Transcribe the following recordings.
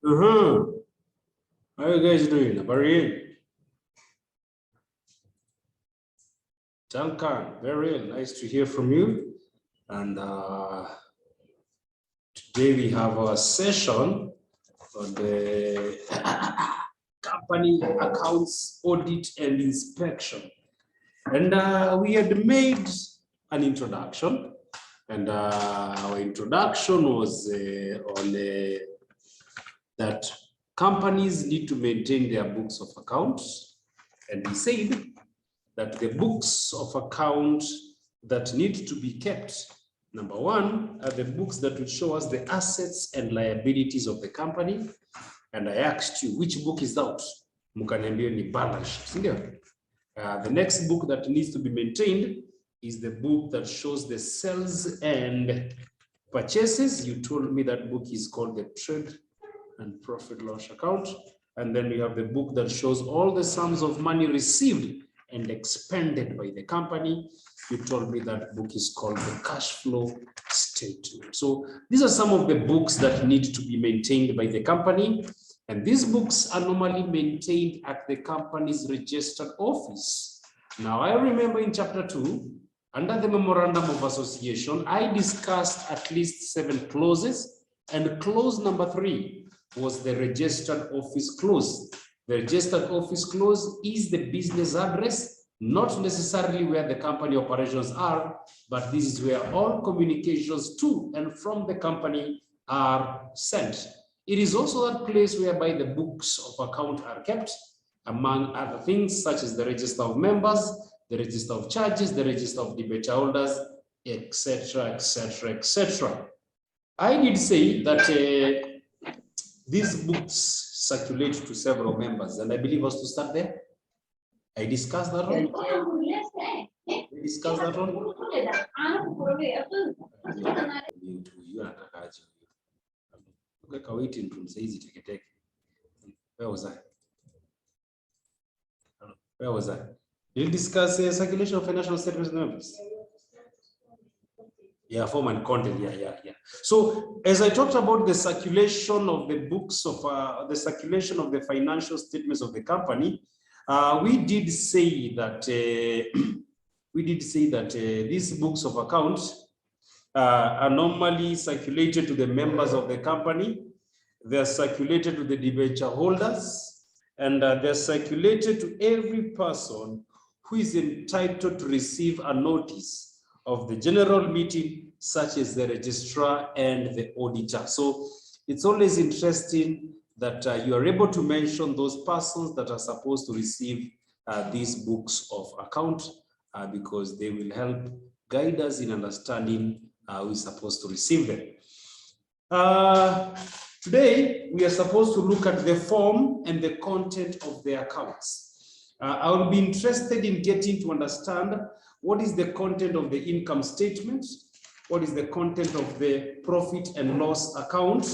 How are you guys doing? Duncan, very nice to hear from you. And today we have a session on the company accounts audit and inspection. And we had made an introduction, and our introduction was on that companies need to maintain their books of accounts. And we said that the books of account that need to be kept, number one, are the books that will show us the assets and liabilities of the company. And I asked you, which book is that? Mukaniambia ni balance sheet. The next book that needs to be maintained is the book that shows the sales and purchases. You told me that book is called the trade and profit loss account. And then we have the book that shows all the sums of money received and expended by the company. You told me that book is called the cash flow statement. So these are some of the books that need to be maintained by the company. And these books are normally maintained at the company's registered office. Now, I remember in chapter 2, under the memorandum of association, I discussed at least 7 clauses, and clause number 3 was the registered office clause. The registered office clause is the business address, not necessarily where the company operations are, but this is where all communications to and from the company are sent. It is also that place whereby the books of account are kept, among other things, such as the register of members, the register of charges, the register of debenture holders, etc., etc., etc. I did say that these books circulate to several members, and I believe us to start there. I discussed that one. We discussed that one. Waiting room says it. Where was I? Where was I? Did you discuss circulation of financial statements and members? Yeah, form and content. Yeah. So as I talked about the circulation of the books of the circulation of the financial statements of the company, we did say that these books of accounts are normally circulated to the members of the company. They are circulated to the debenture holders, and they're circulated to every person who is entitled to receive a notice of the general meeting, such as the registrar and the auditor. So it's always interesting that you are able to mention those persons that are supposed to receive these books of account, because they will help guide us in understanding who is supposed to receive them. Today, we are supposed to look at the form and the content of the accounts. I will be interested in getting to understand what is the content of the income statement, what is the content of the profit and loss account,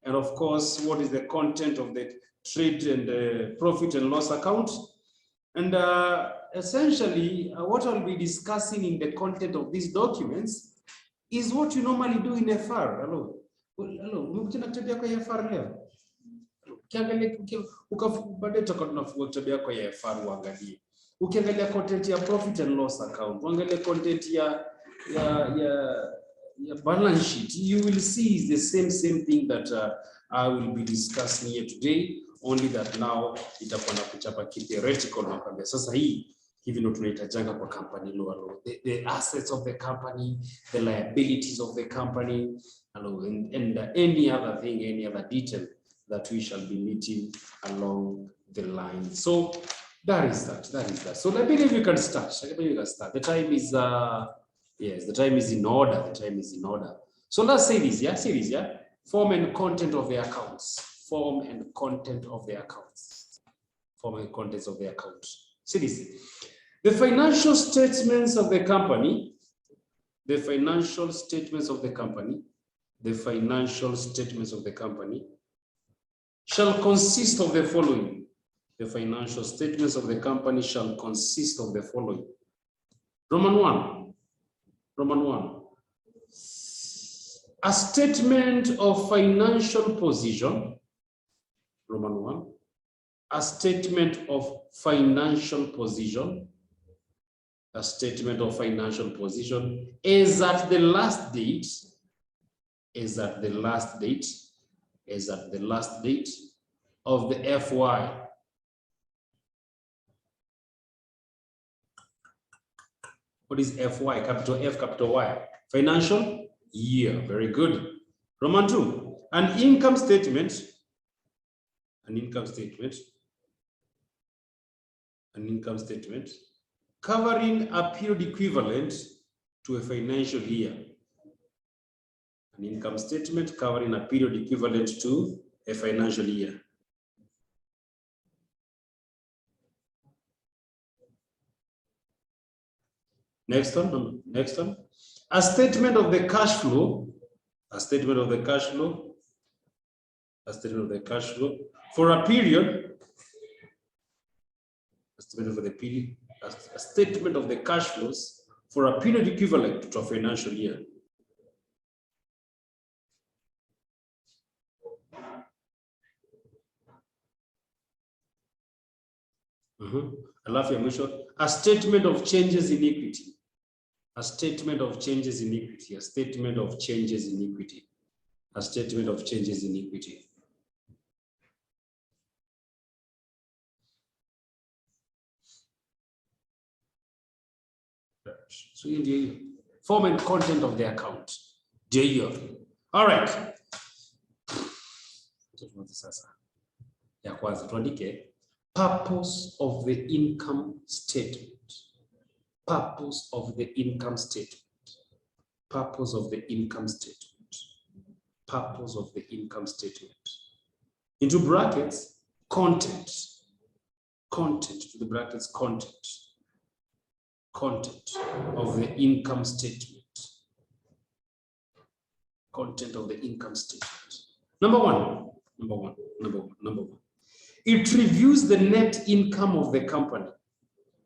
and of course, what is the content of the trade and profit and loss account. And essentially, what I'll be discussing in the content of these documents is what you normally do in FR. Hello. Ukiangalia content ya profit and loss account, uangalie content ya balance sheet, you will see is the same thing that I will be discussing here today, only that now itakuwa na kuchapa theoretical na kwambia sasa hii hivi ndo tunaitajanga kwa company law, the assets of the company, the liabilities of the company, and any other thing, any other detail that we shall be meeting along the line. So that is that. So I believe you can start. The time is yes, the time is in order. So let's say this, yeah. Form and content of the accounts. Form and content of the accounts. Form and contents of the accounts. See this. The financial statements of the company. The financial statements of the company. The financial statements of the company shall consist of the following. The financial statements of the company shall consist of the following. Roman 1. A statement of financial position Roman 1. A statement of financial position. A statement of financial position is at the last date, is at the last date, is at the last date of the FY. What is FY? Capital F, capital Y. Financial year. Very good. Roman 2. An income statement. An income statement. An income statement covering a period equivalent to a financial year. An income statement covering a period equivalent to a financial year. Next one, next one. A statement of the cash flow, a statement of the cash flow, a statement of the cash flow for a period, a statement of the period, a statement of the cash flows for a period equivalent to a financial year. Alafu ya mwisho, a statement of changes in equity. A statement of changes in equity. A statement of changes in equity. A statement of changes in equity. So in the form and content of the account. All right. Ya kwanza tuandike purpose of the income statement. Purpose of the income statement. Purpose of the income statement. Purpose of the income statement. Into brackets, content. Content, to the brackets, content. Content of the income statement. Content of the income statement. Number one. It reviews the net income of the company.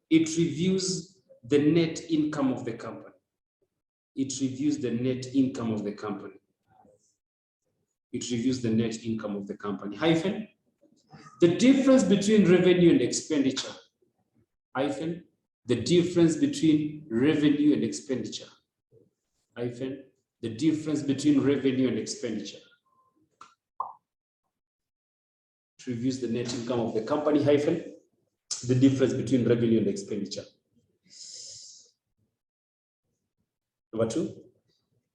It reviews the net income of the company. It reviews the net income of the company. It reviews the net income of the company. Hyphen. The difference between revenue and expenditure. Hyphen. The difference between revenue and expenditure. Hyphen. The difference between revenue and expenditure. It reviews the net income of the company. Hyphen. The difference between revenue and expenditure. Number 2.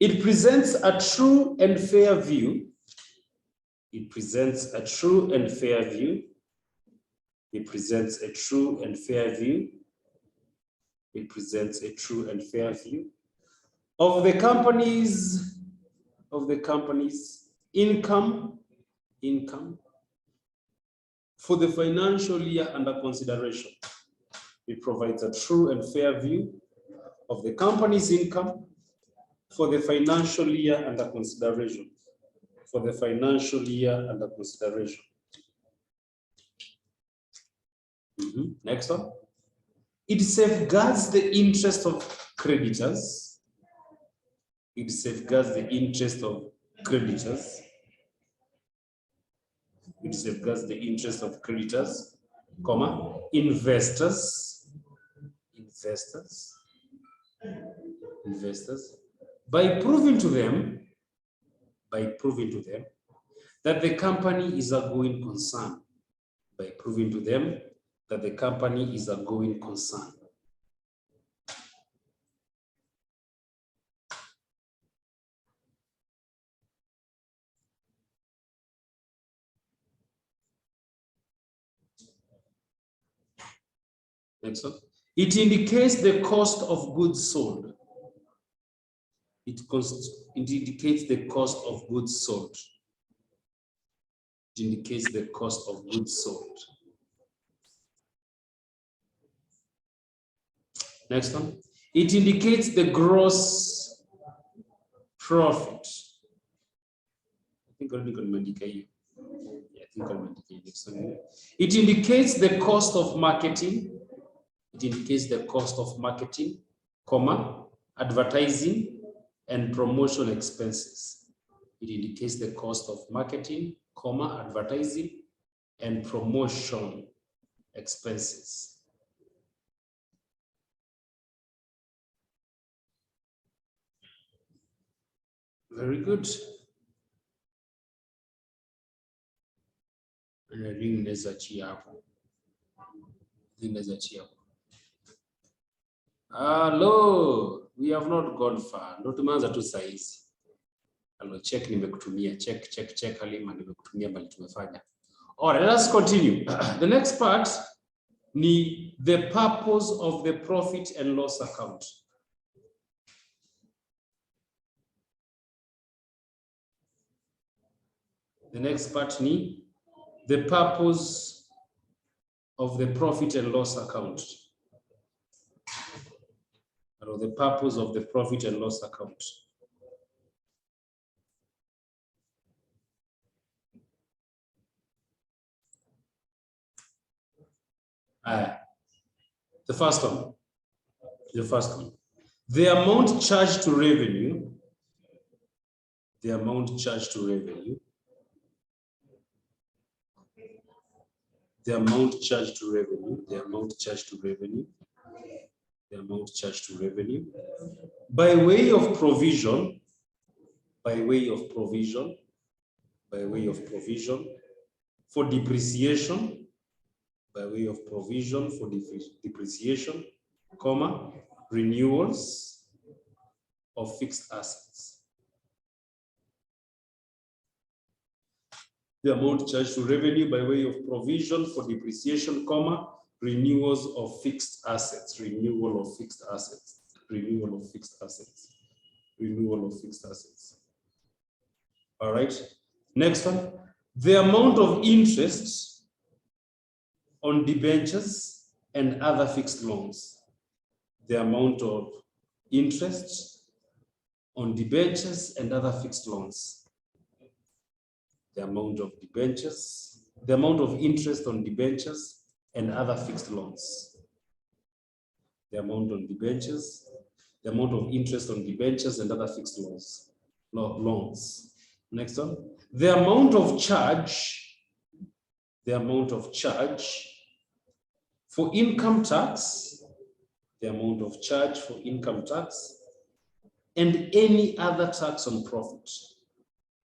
It presents a true and fair view. It presents a true and fair view. It presents a true and fair view. It presents a true and fair view of the company's income for the financial year under consideration. It provides a true and fair view of the company's income for the financial year under consideration. For the financial year under consideration. Next one. It safeguards the interest of creditors. It safeguards the interest of creditors. It safeguards the interest of creditors, comma, investors, by proving to them that the company is a going concern. By proving to them that the company is a going concern. Next one. It indicates the cost of goods sold. It indicates the cost of goods sold. It indicates the cost of goods sold. Next one. It indicates the gross profit. I think already got indicate. Yeah, I think I'll indicate next one. It indicates the cost of marketing. It indicates the cost of marketing, comma, advertising and promotion expenses. It indicates the cost of marketing, comma, advertising and promotion expenses. Very good. Hello, we have not gone far. Ndo tumeanza tu saa hizi. Hello, check nimekutumia. Check Halima nimekutumia bali tumefanya. All right, let's continue. The next part ni the purpose of the profit and loss account. The next part ni the purpose of the profit and loss account. Or the purpose of the profit and loss account. The first one. The amount charged to revenue. The amount charged to revenue. The amount charged to revenue. The amount charged to revenue. The amount charged to revenue. By way of provision. By way of provision. By way of provision. For depreciation. By way of provision for depreciation, comma, renewals of fixed assets. The amount charged to revenue by way of provision for depreciation, comma, renewals of fixed assets, renewal of fixed assets, renewal of fixed assets, renewal of fixed assets. All right, next one, the amount of interest on debentures and other fixed loans. The amount of interest on debentures and other fixed loans. The amount of debentures, the amount of interest on debentures and other fixed loans. The amount on debentures, the amount of interest on debentures and other fixed loans. Next one, the amount of charge, for income tax, the amount of charge for income tax, and any other tax on profit.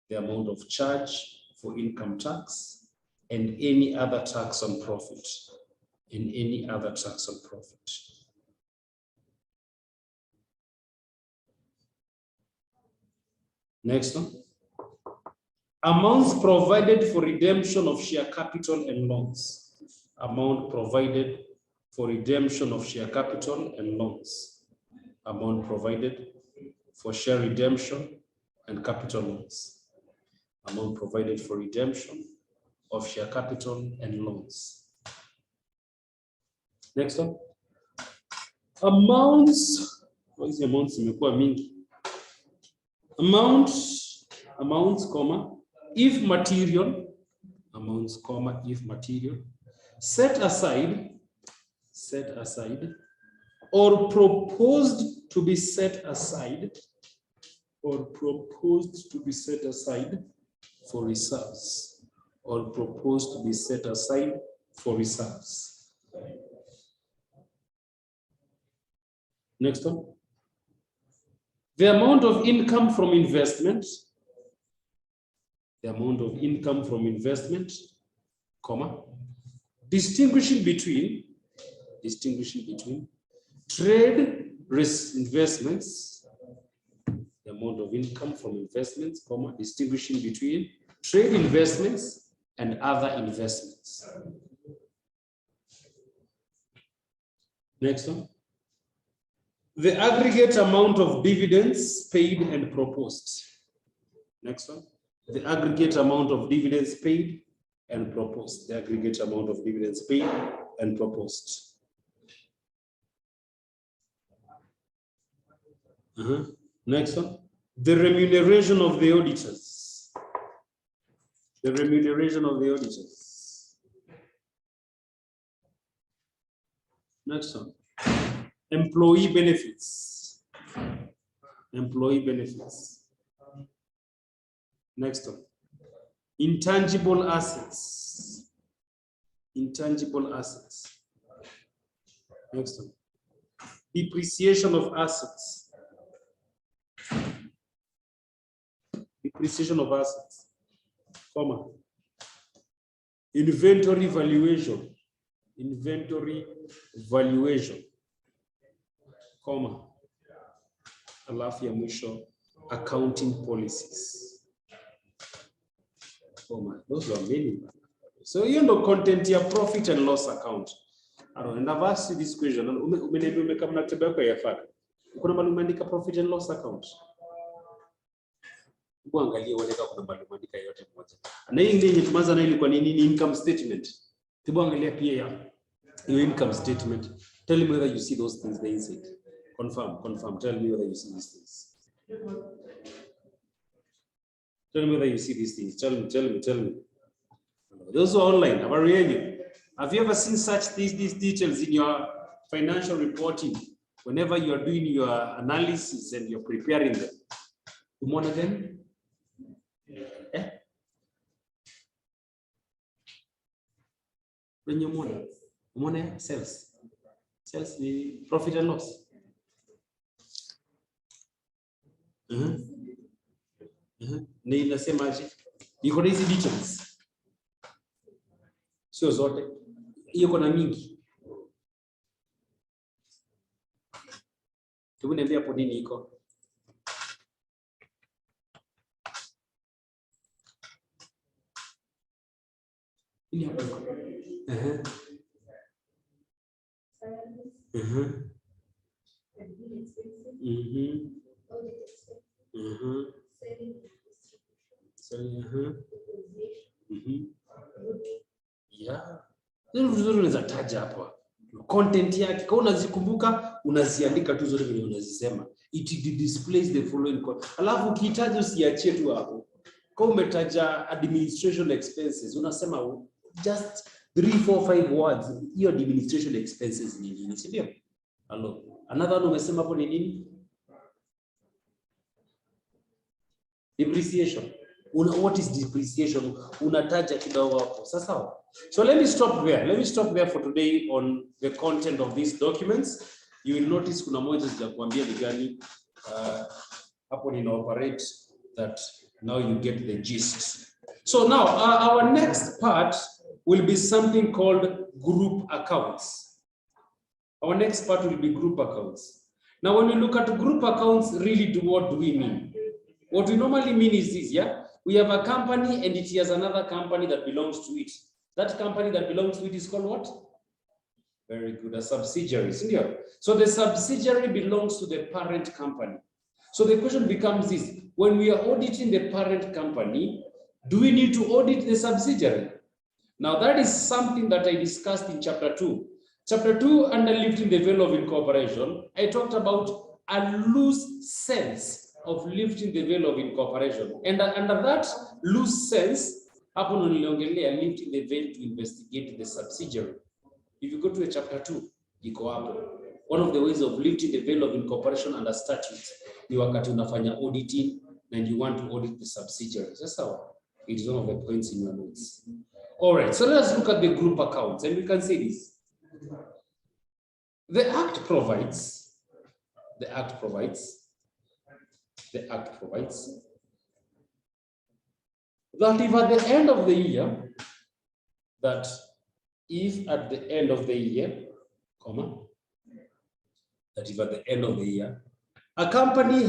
The amount of charge for income tax and any other tax on profit. And any other tax on profit. Next one. Amounts provided for redemption of share capital and loans. Amount provided for redemption of share capital and loans. Amount provided for share redemption and capital loans. Amount provided for redemption of share capital and loans. Next one. Amounts. What is the amounts? Amounts, comma, if material, amounts, comma, if material, set aside, or proposed to be set aside, for reserves, or proposed to be set aside for reserves. Next one. The amount of income from investment, comma, distinguishing between trade investments, the amount of income from investments, comma, distinguishing between trade investments and other investments. Next one. The aggregate amount of dividends paid and proposed. Next one. The aggregate amount of dividends paid and proposed. The aggregate amount of dividends paid and proposed. Next one. The remuneration of the auditors. The remuneration of the auditors. Next one. Employee benefits. Employee benefits. Next one. Intangible assets. intangible assets. Next one. Depreciation of assets. Depreciation of assets, comma. Inventory valuation. Inventory valuation, comma. Alafu ya mwisho, accounting policies. Comma. Those are many. So you know content ya profit and loss account. And I've asked you this question. Umekam na kitabu yako ya faka. Kuna mahali umeandika profit and loss account. Uangalie uone kama kuna mahali umeandika yote moja. Na hii ndio tumeanza na ilikuwa nini? Income statement. Tibu angalia pia ya your income statement. Tell me whether you see those things there inside. Confirm. Tell me whether you see these things. Tell me whether you see these things. Tell me. Those are online. Have you ever seen such these details in your financial reporting whenever you are doing your analysis and you're preparing them? You want again? When you want sales the profit and loss. Ni inasemaje? Iko na hizi details. Sio zote. Hiyo kuna mingi. Niambia hapo nini iko? Ini hapo iko. Yeah. Nzuri unaweza taja hapa. Content yake kama unazikumbuka unaziandika tu zote vile unazisema. It displays the following content. Alafu ukihitaji usiachie tu hapo. Kama umetaja administration expenses unasema just 3, 4, 5 words. Hiyo administration expenses ni nini? Sivyo? Hello. Another one umesema hapo ni nini? Depreciation. What is depreciation? Unataja kidogo hapo. Sasa. So let me stop there for today on the content of these documents. You will notice kuna moja sijakwambia ni gani hapo nina operate that now you get the gist. So now our next part will be something called group accounts. Our next part will be group accounts. Now when we look at group accounts, really what do we mean? What we normally mean is this, yeah? We have a company and it has another company that belongs to it. That company that belongs to it is called what? Very good, a subsidiary. So the subsidiary belongs to the parent company. So the question becomes this: when we are auditing the parent company, do we need to audit the subsidiary? Now that is something that I discussed in chapter 2. Chapter 2, under lifting the veil of incorporation, I talked about a loose sense of lifting the veil of incorporation. And under that loose sense, hapo niliongelea lifting the veil to investigate the subsidiary. If you go to a chapter 2, iko hapo. One of the ways of lifting the veil of incorporation under statutes ni wakati unafanya auditing and you want to audit the subsidiary. That's how it is one of the points in your notes. All right, so let's look at the group accounts and we can say this. The Act provides that if at the end of the year, a company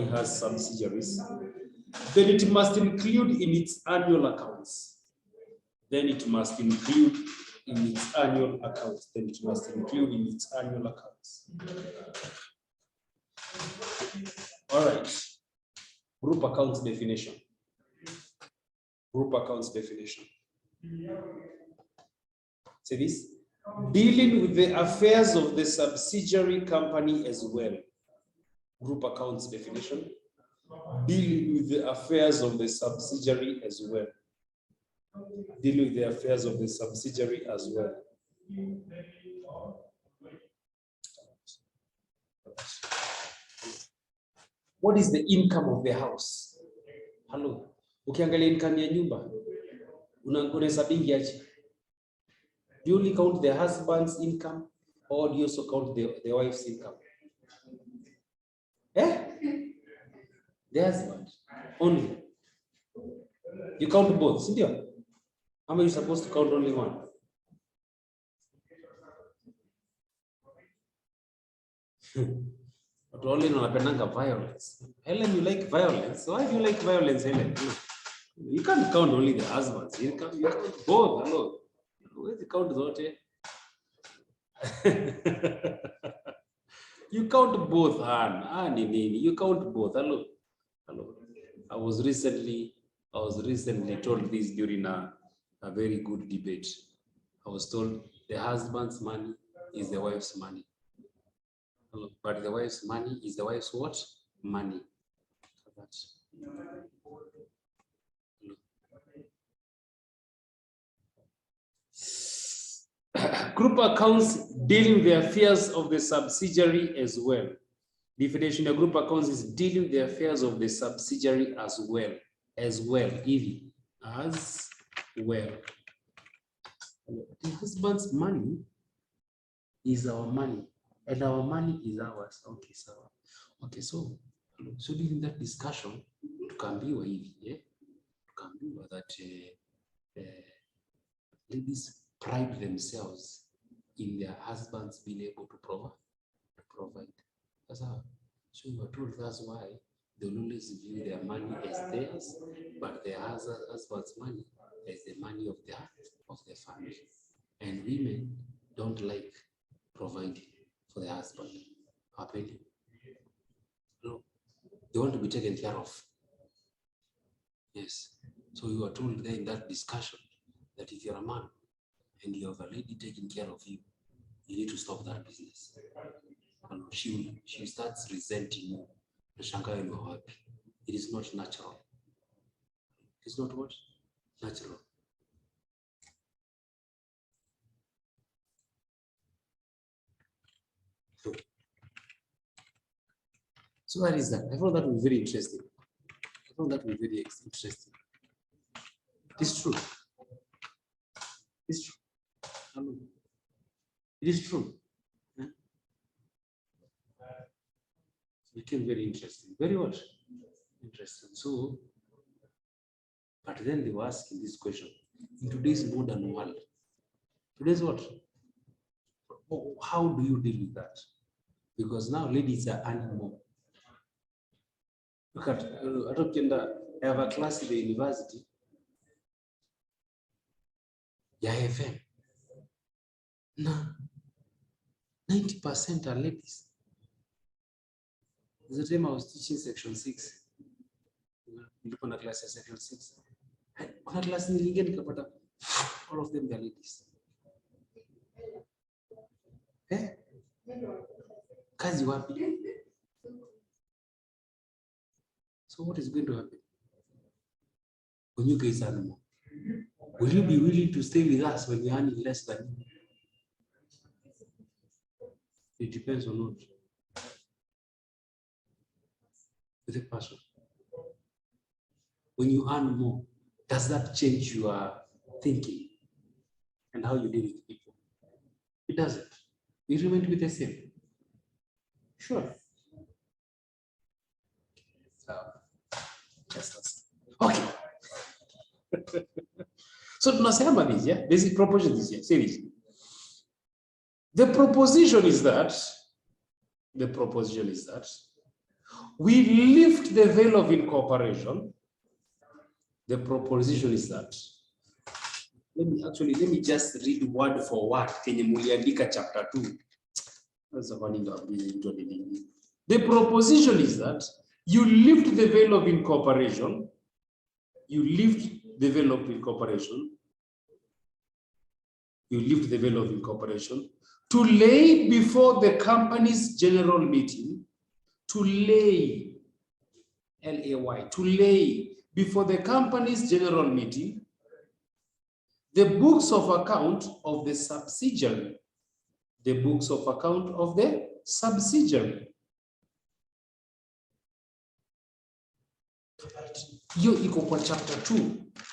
has subsidiaries, then it must include in its annual accounts. All right. Group accounts definition. Say this: dealing with the affairs of the subsidiary company as well. Group accounts definition. Dealing with the affairs of the subsidiary as well. What is the income of the house? Hello. Ukiangalia income ya nyumba, unahesabingi aje? Do you only count the husband's income or do you also count the wife's income? The husband only. You count both, sindio? How are you supposed to count only one? But only unapendanga violence. Helen, you like violence. Why do you like violence, Helen? You can't count only the husbands. You count both. Hello. Where's the count zote? You count both, Anne. You count both. Hello. I was recently told this during a very good debate. I was told the husband's money is the wife's money. But the wife's money is the wife's what? Money. Group accounts dealing with the affairs of the subsidiary as well. Definition of group accounts is dealing with the affairs of the subsidiary as well. As well. The husband's money is our money. And our money is ours. Okay, so during that discussion, tukaambiwa hivi, tukaambiwa that ladies pride themselves in their husbands being able to provide. So we were told that's why they will always view their money as theirs, but their husband's money as the money of the family. And women don't like providing for their husband. No, they want to be taken care of. Yes. So you are told there in that discussion that if you're a man and you have a lady taking care of you, you need to stop that business. And she starts resenting you. It is not natural. It's not what? Natural. So what is that? I found that was very interesting. It's true. It's true. It is true. It became very interesting. Very what? Interesting. So, but then they were asking this question. In today's modern world, today's what? How do you deal with that? Because now ladies are earning more. Look at, I have a class in the university. Yeah, FM. Now, 90% are ladies. There's a time I was teaching section 6. On a class of section 6. And on a class in the all of them are ladies. Kazi wapi? So what is going to happen when you guys earn more? Will you be willing to stay with us when we earn less than you? It depends on what. With a person. When you earn more, does that change your thinking and how you deal with people? It doesn't. You remain to be the same. Sure. Okay. So tunasema this, yeah? Basic proposition this year. Say this. The proposition is that we lift the veil of incorporation. The proposition is that. Let me just read word for word. Kenye muliandika chapter 2. The proposition is that you lift the veil of incorporation. You lift the veil of incorporation. You lift the veil of incorporation to lay before the company's general meeting, to lay, L-A-Y, to lay before the company's general meeting, the books of account of the subsidiary. The books of account of the subsidiary. Hiyo iko kwa chapter 2.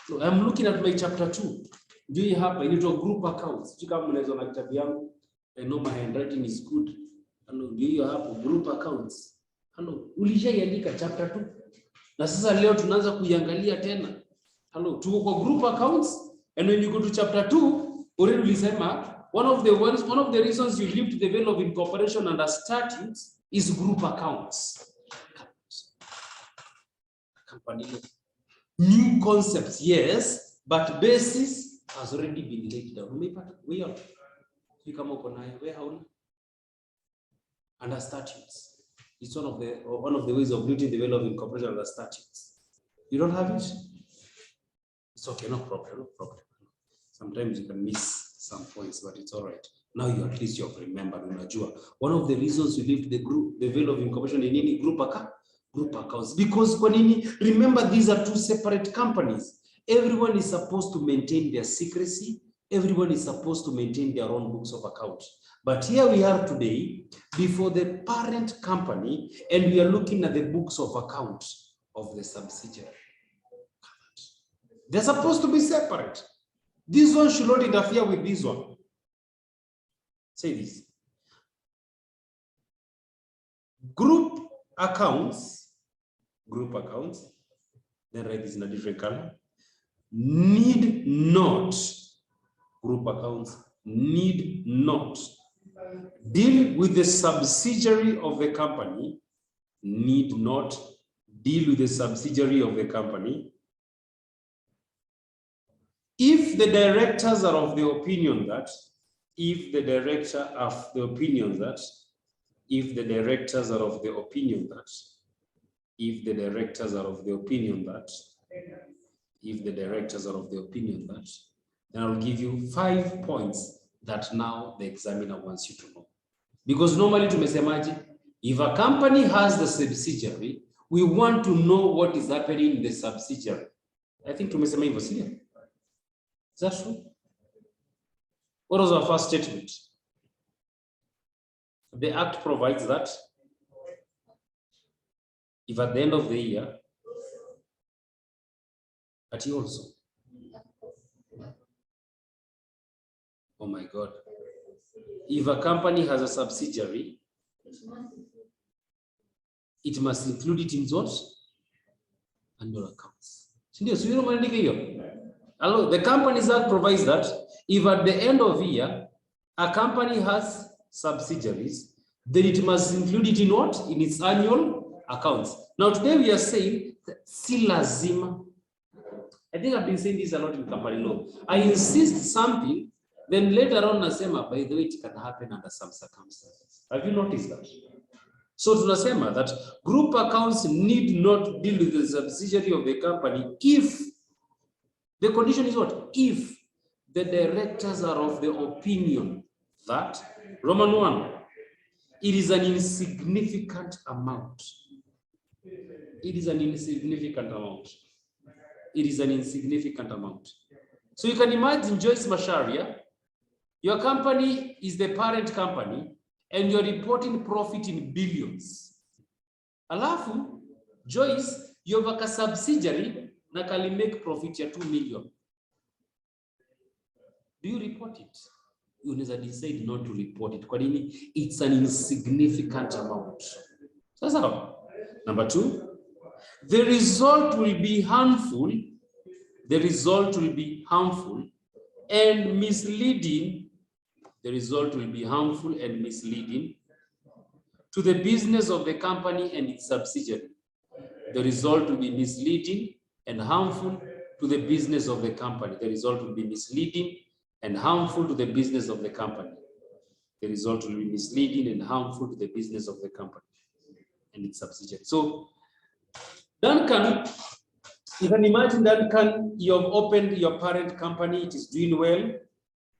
So I'm looking at my chapter 2. Ndio hii hapa inaitwa group accounts. Sio kama mnaweza na kitabu yangu. I know my handwriting is good. Hello, ndio hiyo hapo group accounts. Hello, ulishaiandika chapter 2. Na sasa leo tunaanza kuiangalia tena. Hello, tuko kwa group accounts and when you go to chapter 2, already ulisema one of the reasons you live to the veil of incorporation under statutes is group accounts. Company. New concepts, yes, but basis has already been laid down. We are under statutes. It's one of the ways of living the veil of incorporation under statutes. You don't have it? It's okay, no problem, no problem. Sometimes you can miss some points, but it's all right. Now you at least you have remembered. One of the reasons you live the veil of incorporation in any group accounts, because remember these are two separate companies. Everyone is supposed to maintain their secrecy. Everyone is supposed to maintain their own books of account. But here we are today before the parent company, and we are looking at the books of account of the subsidiary. They're supposed to be separate. This one should not interfere with this one. Say this. Group accounts, then write this in a different color, need not deal with the subsidiary of the company, if the directors are of the opinion that, then I'll give you 5 points that now the examiner wants you to know. Because normally tumesemaje, if a company has the subsidiary, we want to know what is happening in the subsidiary. I think tumesema hivyo, sio? Is that true? What was our first statement? The Act provides that if at the end of the year, oh my God. If a company has a subsidiary, it must include it in what? Annual accounts. The Companies Act provides that if at the end of the year, a company has subsidiaries, then it must include it in what? In its annual accounts. Now today we are saying, si lazima. I think I've been saying this a lot in company law. I insist something, then later on nasema, by the way, it can happen under some circumstances. Have you noticed that? So tunasema that group accounts need not deal with the subsidiary of the company if the condition is what? If the directors are of the opinion that, Roman 1, it is an insignificant amount. So you can imagine Joyce Macharia, your company is the parent company and you're reporting profit in billions. Alafu, Joyce, you have a subsidiary na kali make profit ya 2 million. Do you report it? You never decide not to report it. Kwa nini? It's an insignificant amount. Sasa, number 2, the result will be harmful and misleading. To the business of the company and its subsidiary. The result will be misleading and harmful to the business of the company. The result will be misleading and harmful to the business of the company. The result will be misleading and harmful to the business of the company and its subsidiary. So, Duncan, you can imagine, Duncan, you have opened your parent company, it is doing well.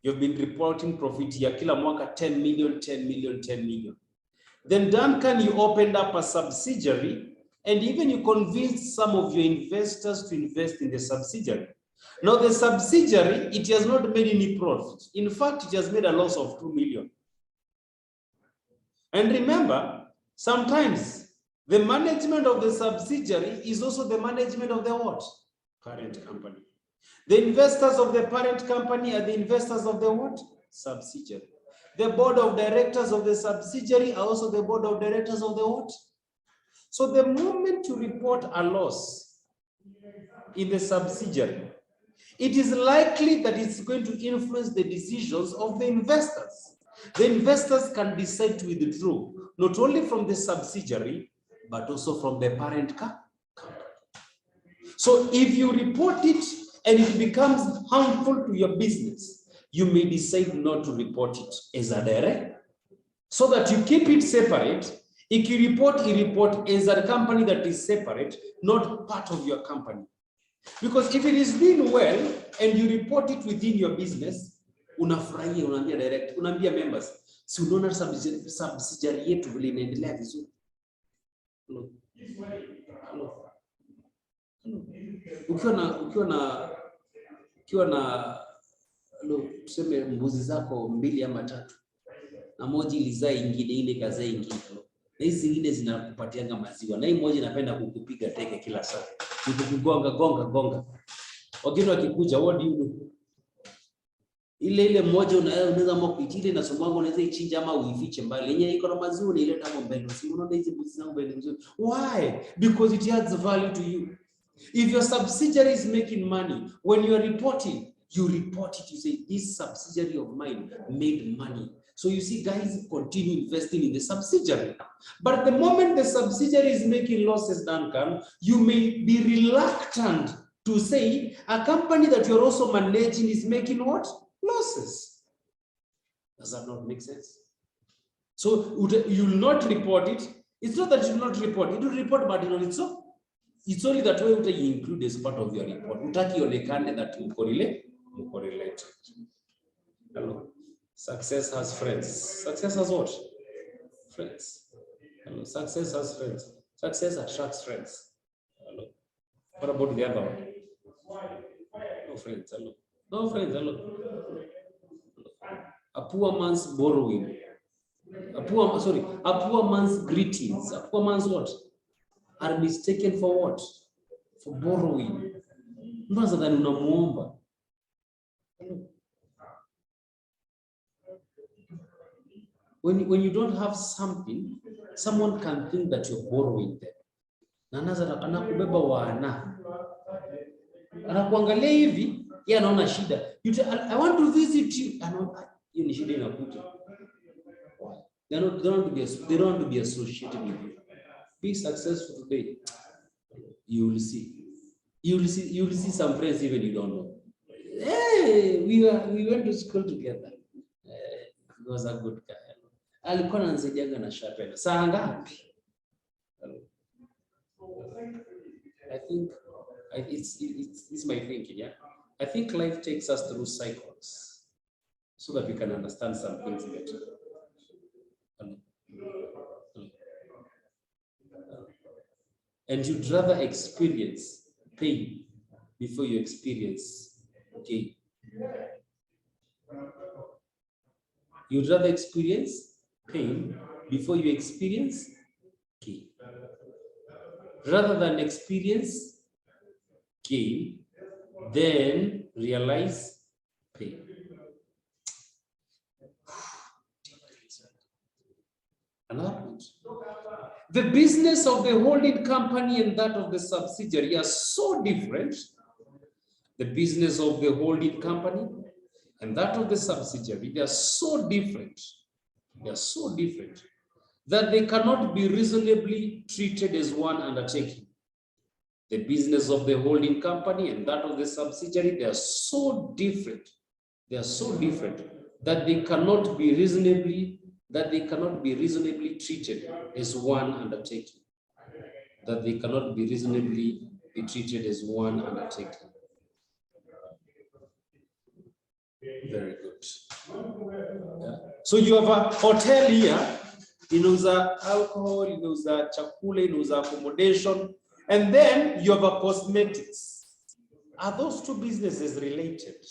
You've been reporting profit ya kila mwaka 10 million. Then Duncan, you opened up a subsidiary and even you convinced some of your investors to invest in the subsidiary. Now the subsidiary, it has not made any profit. In fact, it has made a loss of 2 million. And remember, sometimes The management of the subsidiary is also the management of the what? Parent company. The investors of the parent company are the investors of the what? Subsidiary. The board of directors of the subsidiary are also the board of directors of the what? So the moment you report a loss in the subsidiary, it is likely that it's going to influence the decisions of the investors. The investors can decide to withdraw, not only from the subsidiary, but also from the parent company. So if you report it and it becomes harmful to your business, you may decide not to report it as a direct, so that you keep it separate. If you report as a company that is separate, not part of your company. Because if it is doing well and you report it within your business, unafurahia, unaambia direct, unaambia members, si unaona subsidiary yetu vile inaendelea vizuri. Ukiwa na tuseme mbuzi zako 2 ama 3 na moja ilizaa ingine, ile kazaa ingine, na hizi zingine zinakupatianga maziwa, na hii moja inapenda kukupiga teke kila saa, gonga. Wageni wakikuja, what do you do? Ile moja unaweza mkuiti ile nasomanga, unaweza ichinja ama uifiche mbali, yenyewe iko na maziwa na ile tango mbele. Si unaona hizi mbuzi zangu mbele mzuri. Why? Because it adds value to you. If your subsidiary is making money, when you are reporting, you report it. You say, this subsidiary of mine made money. So you see, guys, continue investing in the subsidiary. But the moment the subsidiary is making losses, Duncan, you may be reluctant to say a company that you're also managing is making what? Losses. Does that not make sense? So you will not report it. It's not that you will not report. You do report, but it's only that way you include as part of your report. Utaki onekane that you correlated. Hello. Success has friends. Success has what? Friends. Hello. Success has friends. Success attracts friends. Hello. What about the other one? No friends. Hello. No friends. Hello. A poor man's borrowing. A poor man's greetings. A poor man's what? Are mistaken for what? For borrowing. Mwanza than unamuomba. When you don't have something, someone can think that you're borrowing them. Na anakubeba wana. Anakuangalia hivi, yeye anaona shida. I want to visit you. Hiyo ni shida inakuja. They don't want to be associated with you. Be successful today. You will see some friends even you don't know. Hey, we went to school together. He was a good guy. Alikuwa ananisaidianga na sharpena. Saa ngapi? I think it's my thinking, yeah. I think life takes us through cycles so that we can understand some things better. And you'd rather experience pain before you experience gain. You'd rather experience pain before you experience gain. Rather than experience gain, then realize pain. Another point. The business of the holding company and that of the subsidiary are so different. The business of the holding company and that of the subsidiary, they are so different. They are so different that they cannot be reasonably treated as one undertaking. The business of the holding company and that of the subsidiary, they are so different. They are so different that they cannot be reasonably treated as one undertaking. That they cannot be reasonably be treated as one undertaking. Very good. Yeah. So you have a hotel here, inauza alcohol, inauza chakula, inauza accommodation, and then you have a cosmetics. Are those two businesses related?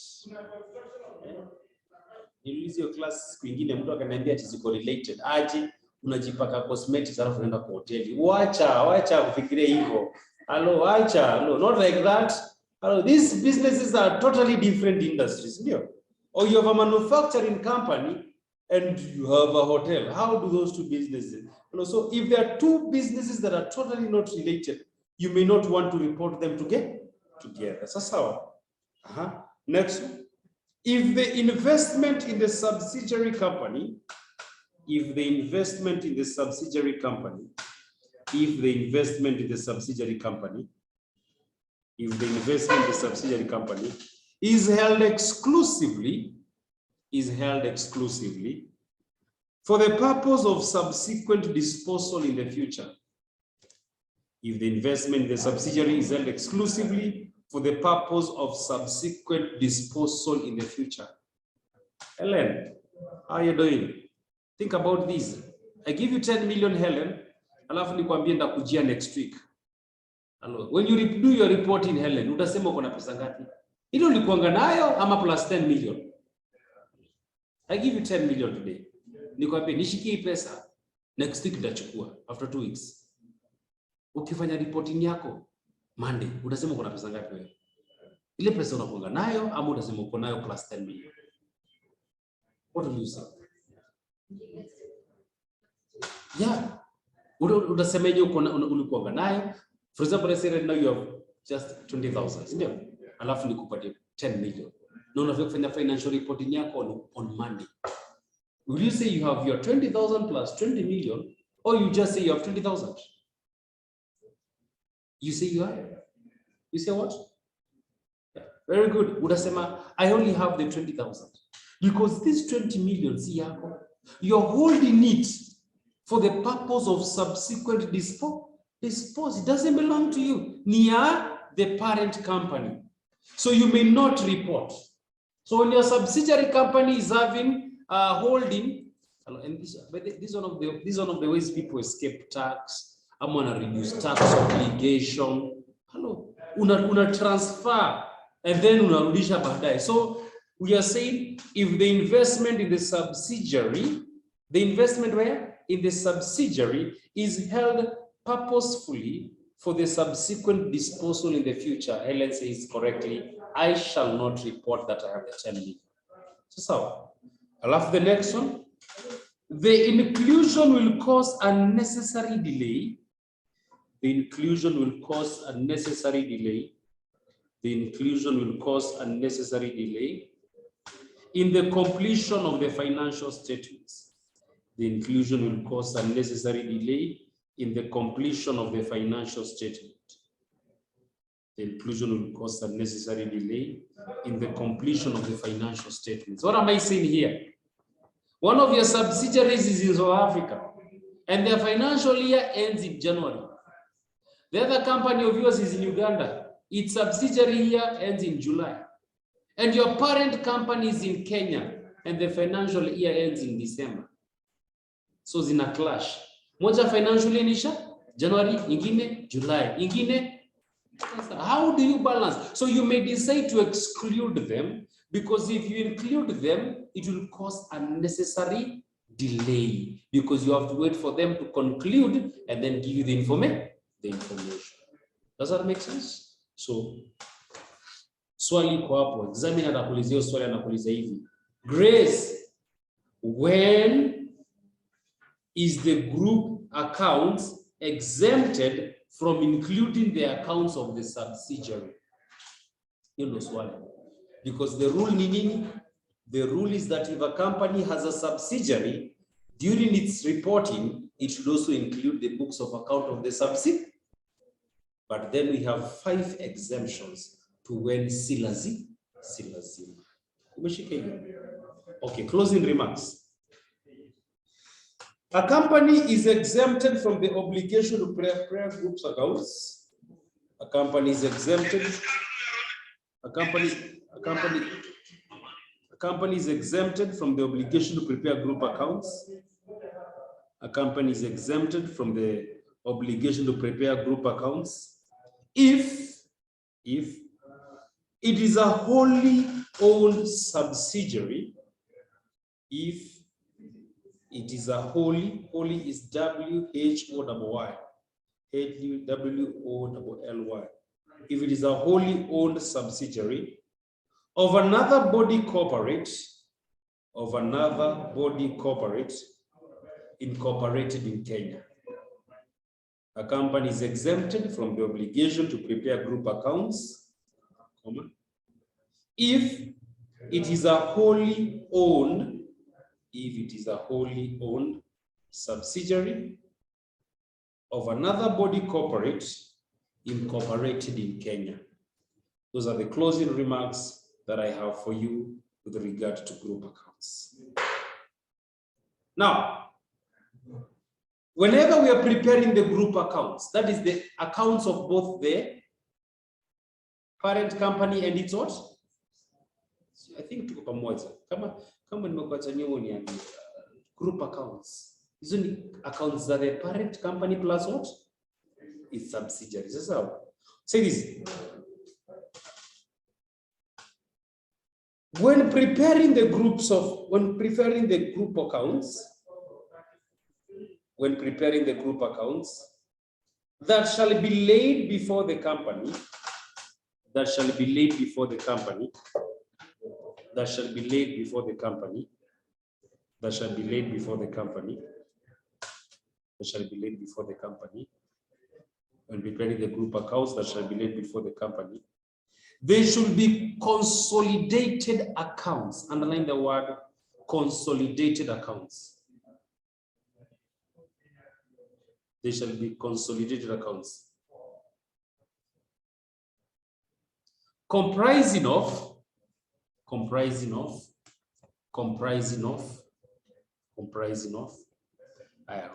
Niliuliza hiyo class kwingine mtu akaniambia ati ziko related. Aje unajipaka cosmetics alafu unaenda kwa hoteli. Wacha kufikiria hivyo. Hello, not like that. Hello, these businesses are totally different industries, ndio? Or you have a manufacturing company and you have a hotel. How do those two businesses? So if there are two businesses that are totally not related, you may not want to report them together. Sasa next, if the investment in the subsidiary company, if the investment in the subsidiary company is held exclusively for the purpose of subsequent disposal in the future. If the investment in the subsidiary is held exclusively for the purpose of subsequent disposal in the future. Helen, how are you doing? Think about this. I give you 10 million, Helen, alafu nikwambie ndakujia next week. Hello. When you do your report in Helen, utasema uko na pesa ngapi? Ile ulikuanga nayo ama plus 10 million? I give you 10 million today. Nikwambie nishikie pesa, next week nitachukua after 2 weeks. Ukifanya reporting yako Monday, utasema uko na pesa ngapi wewe? Ile pesa unakuanga nayo ama utasema uko nayo plus 10 million? What do you say? Yeah. Utasemeje uko ulikuanga nayo? For example, let's say right now you have just 20,000, ndio? Alafu nikupatie 10 million. Na unafanya kufanya financial reporting yako on Monday. Will you say you have your 20,000 plus 20 million, or you just say you have 20,000? You say you are? You say what? Yeah. Very good. Utasema, I only have the 20,000. Because this 20 million, see yako, you're holding it for the purpose of subsequent disposal. It doesn't belong to you. Near the parent company. So you may not report. So when your subsidiary company is having holding, and this is one of the ways people escape tax. I'm gonna reduce tax obligation. Hello, una transfer and then unarudisha baadaye. So we are saying if the investment in the subsidiary, in the subsidiary is held purposefully for the subsequent disposal in the future, Helen says correctly, I shall not report that I have the 10 million. So, I love the next one. The inclusion will cause unnecessary delay. The inclusion will cause unnecessary delay. The inclusion will cause unnecessary delay in the completion of the financial statements. The inclusion will cause unnecessary delay in the completion of the financial statement. The inclusion will cause unnecessary delay in the completion of the financial statements. What am I saying here? One of your subsidiaries is in South Africa, and their financial year ends in January. The other company of yours is in Uganda. Its subsidiary year ends in July. And your parent company is in Kenya, and the financial year ends in December. So it's in a clash. Moja financial year inisha January, ingine July, ingine. How do you balance? So you may decide to exclude them, because if you include them, it will cause unnecessary delay, because you have to wait for them to conclude and then give you the information. Does that make sense? So, swali kwa hapo, examiner anakuulizia swali, anakuuliza hivi. Grace, when is the group accounts exempted from including the accounts of the subsidiary? You know, swali. Because the rule ni nini? The rule is that if a company has a subsidiary, during its reporting, it should also include the books of account of the subsidiary. But then we have 5 exemptions to when silazi. Okay, closing remarks. A company is exempted from the obligation to prepare groups accounts. A company is exempted. A company is exempted from the obligation to prepare group accounts. A company is exempted from the obligation to prepare group accounts if it is a wholly owned subsidiary. If it is a wholly is W-H-O-Y, W-O-L-L-Y. If it is a wholly owned subsidiary of another body corporate, incorporated in Kenya, a company is exempted from the obligation to prepare group accounts, if it is a wholly owned, subsidiary of another body corporate incorporated in Kenya. Those are the closing remarks that I have for you with regard to group accounts. Now, whenever we are preparing the group accounts, that is the accounts of both the parent company and its what? I think tuko pamoja. Kama nimekuacha nyuma ni group accounts. Hizo ni accounts za the parent company plus what? Its subsidiaries. Sasa say this. When preparing the group accounts, that shall be laid before the company, when preparing the group accounts that shall be laid before the company, they should be consolidated accounts. Underline the word consolidated accounts. They shall be consolidated accounts. Comprising of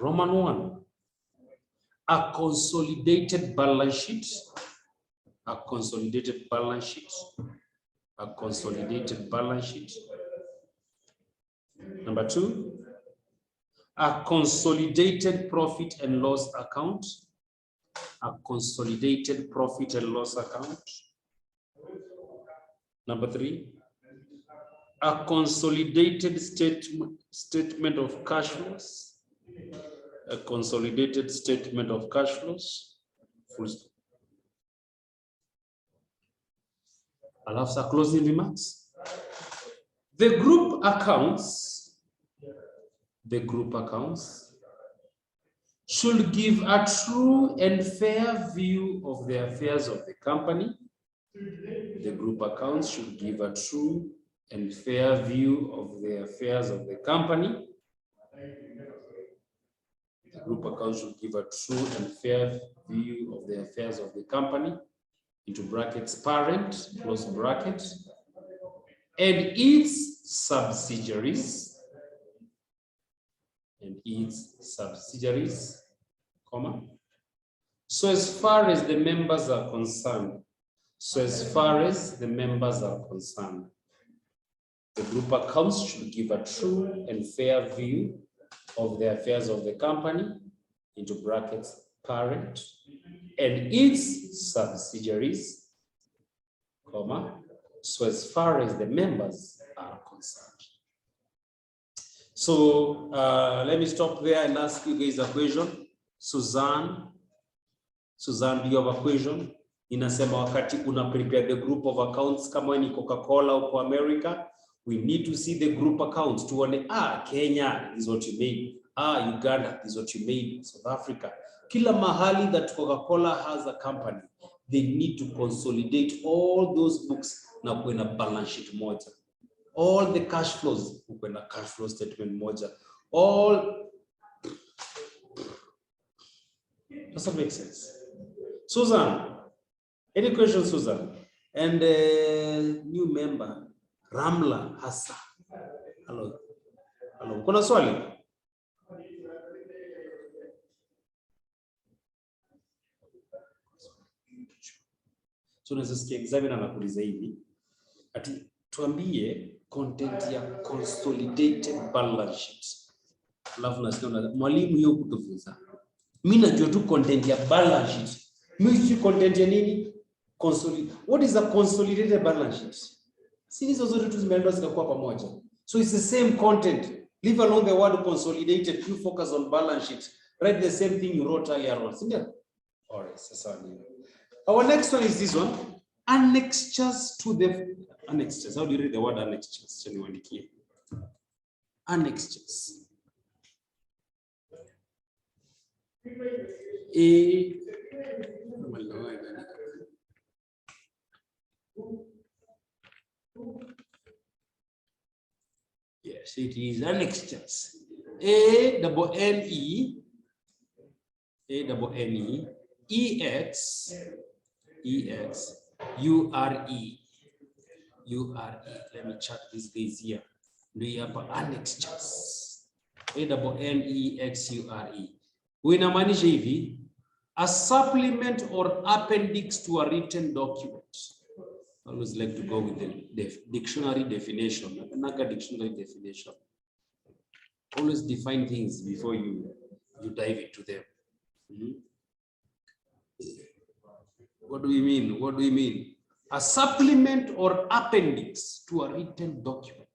Roman 1, a consolidated balance sheet. Number 2, a consolidated profit and loss account. Number 3, a consolidated statement of cash flows. I'll have some closing remarks. The group accounts should give a true and fair view of the affairs of the company. The group accounts should give a true and fair view of the affairs of the company. The group accounts should give a true and fair view of the affairs of the company, into brackets parent, close brackets, and its subsidiaries, comma, so as far as the members are concerned. The group accounts should give a true and fair view of the affairs of the company, into brackets parent, and its subsidiaries, comma, so as far as the members are concerned. So let me stop there and ask you guys a question. Suzanne, do you have a question? Inasema wakati una prepare the group of accounts kama ni Coca-Cola uko America, we need to see the group accounts to one. Kenya is what you made. Uganda is what you made. South Africa. Kila mahali that Coca-Cola has a company, they need to consolidate all those books na kuwe balance sheet moja. All the cash flows, kuwe na cash flow statement moja. All. Does that make sense? Susan, any questions, Susan? And new member, Ramla Hassa. Hello. Kuna swali? So necessary examiner anakuuliza hivi, ati tuambie content ya consolidated balance sheet. Alafu nasikia mwalimu hiyo kutufunza. Mimi najua tu content ya balance sheet. Mimi si content ya nini? What is a consolidated balance sheet? Si hizo zote tu zimeandwa zikakuwa pamoja. So it's the same content. Leave alone the word consolidated, you focus on balance sheet. Write the same thing you wrote earlier on. All right, our next one is this one. Annexures to the annexures. How do you read the word annexures? Annexures. Yes, it is annexures. A-N-N-E-X-U-R-E. Let me check these days here. We have annexures. A-N-N-E-X-U-R-E. Inamaanisha hivi, a supplement or appendix to a written document. I always like to go with the dictionary definition. Another dictionary definition. Always define things before you dive into them. What do we mean? What do we mean? A supplement or appendix to a written document.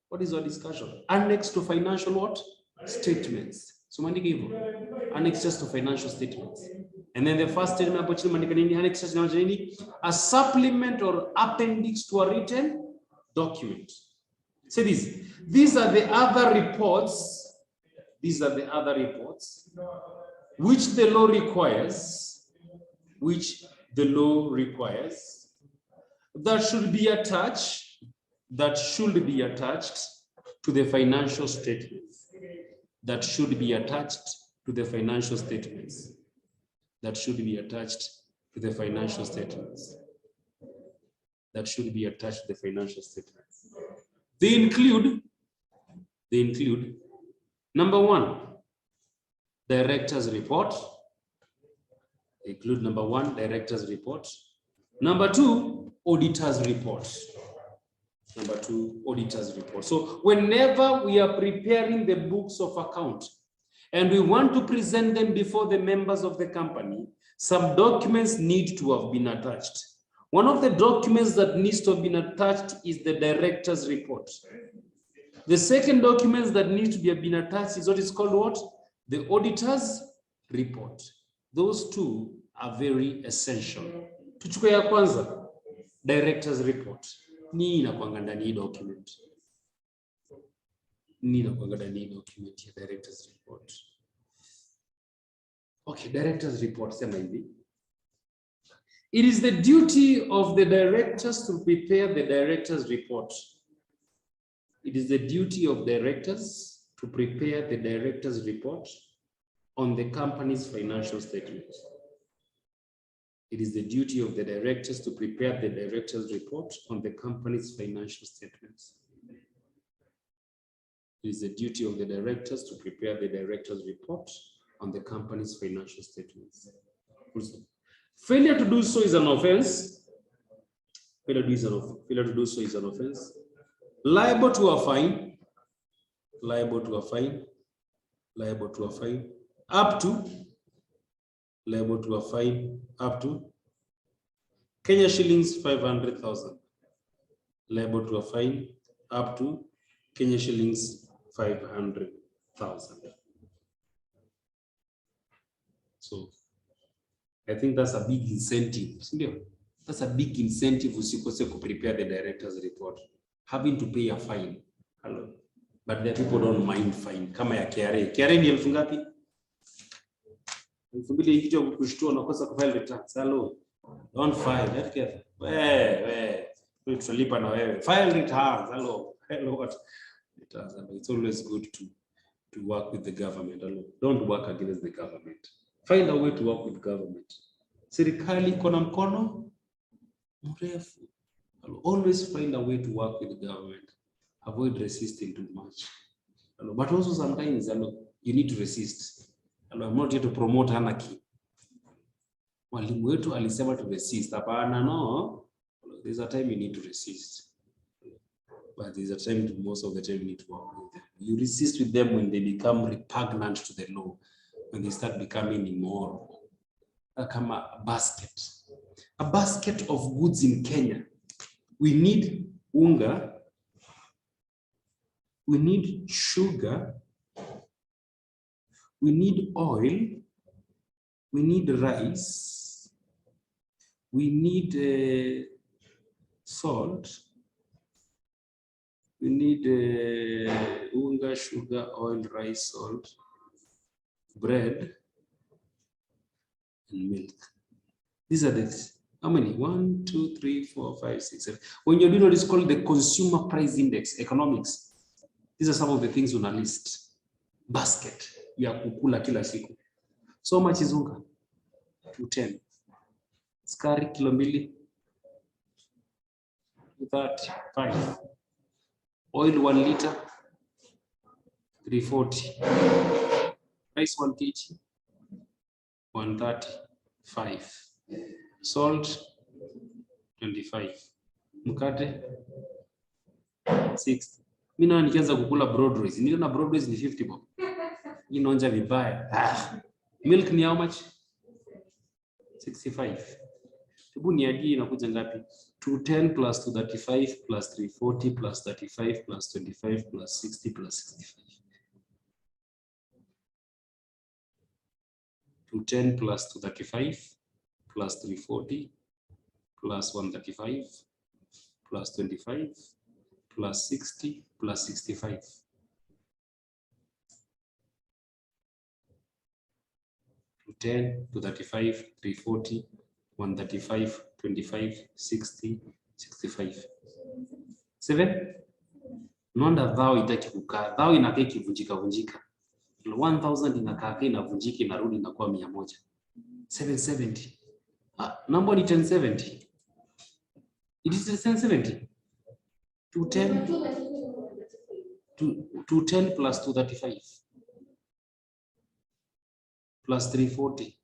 What is our discussion? Annex to financial what? Statements. So annexes to financial statements. And then the first statement, annexes, a supplement or appendix to a written document. Say this. These are the other reports. These are the other reports which the law requires. That should be attached. That should be attached to the financial statements. That should be attached to the financial statements. That should be attached to the financial statements. That should be attached to the financial statements. They include number one, director's report. They include number one, director's report. Number two, auditor's report. Number two, auditor's report. So whenever we are preparing the books of account and we want to present them before the members of the company, some documents need to have been attached. One of the documents that needs to have been attached is the director's report. The second document that needs to have been attached is what is called what? The auditor's report. Those two are very essential. Tuchukue ya kwanza, director's report. Ni inakuanga ndani document. Ni inakuanga ndani document ya director's report. Okay, director's report, sema hivi. It is the duty of the directors to prepare the director's report. It is the duty of directors to prepare the director's report on the company's financial statements. It is the duty of the directors to prepare the director's report on the company's financial statements. It is the duty of the directors to prepare the director's report on the company's financial statements. Failure to do so is an offense. Failure to do so is an offense. Liable to a fine. Liable to a fine. Liable to a fine. Up to. Liable to a fine. Up to. Kenya shillings 500,000. Liable to a fine. Up to. Kenya shillings 500,000. So I think that's a big incentive. That's a big incentive to prepare the director's report. Having to pay a fine. Hello. But the people don't mind fine. Kama ya KRA. KRA ni elfu ngapi? Elfu mbili ikija kukushtua unakosa kufile returns. Hello. Don't file. Get careful. Wewe tutalipa na wewe. File returns. Hello. Hello. Returns. It's always good to work with the government. Hello. Don't work against the government. Find a way to work with government. Serikali kona mkono mrefu. Always find a way to work with the government. Avoid resisting too much. But also sometimes you need to resist. I'm not here to promote anarchy. Mwalimu wetu alisema to resist. Hapana, no. There's a time you need to resist. But there's a time, most of the time, you need to work with them. You resist with them when they become repugnant to the law. When they start becoming immoral. Kama a basket of goods in Kenya. We need unga we need sugar, we need oil, we need rice, we need salt, we need unga, sugar, oil, rice, salt, bread, and milk. These are the, how many? 1, 2, 3, 4, 5, 6, 7. When you're doing what is called the consumer price index, economics, these are some of the things on a list. Basket, ya kukula kila siku. So much is unga? 210. Skari kilo mbili? 35. Oil 1 liter? 340. Rice 1 kg? 135. Salt 25. Mkate 60. Mimi na nikianza kukula broad rice, niliona broad rice ni 50 bob. Inaonja vibaya. Milk ni how much? 65. Hebu niajie inakuja ngapi? 210 plus 235 plus 340 plus 35 plus 25 plus 60 plus 65. 210 plus 235 plus 340 plus 135 plus 25 plus 60 plus 65. 210, 235, 340, 135, 25, 60, 65. 7? Nonda dhao itaki kukaa. Dhao inakaa ikivunjika vunjika. 1000 inakaa inavunjika inarudi inakuwa 100. 770. Number ni 1070. It is 1070. 210 plus 235 plus 340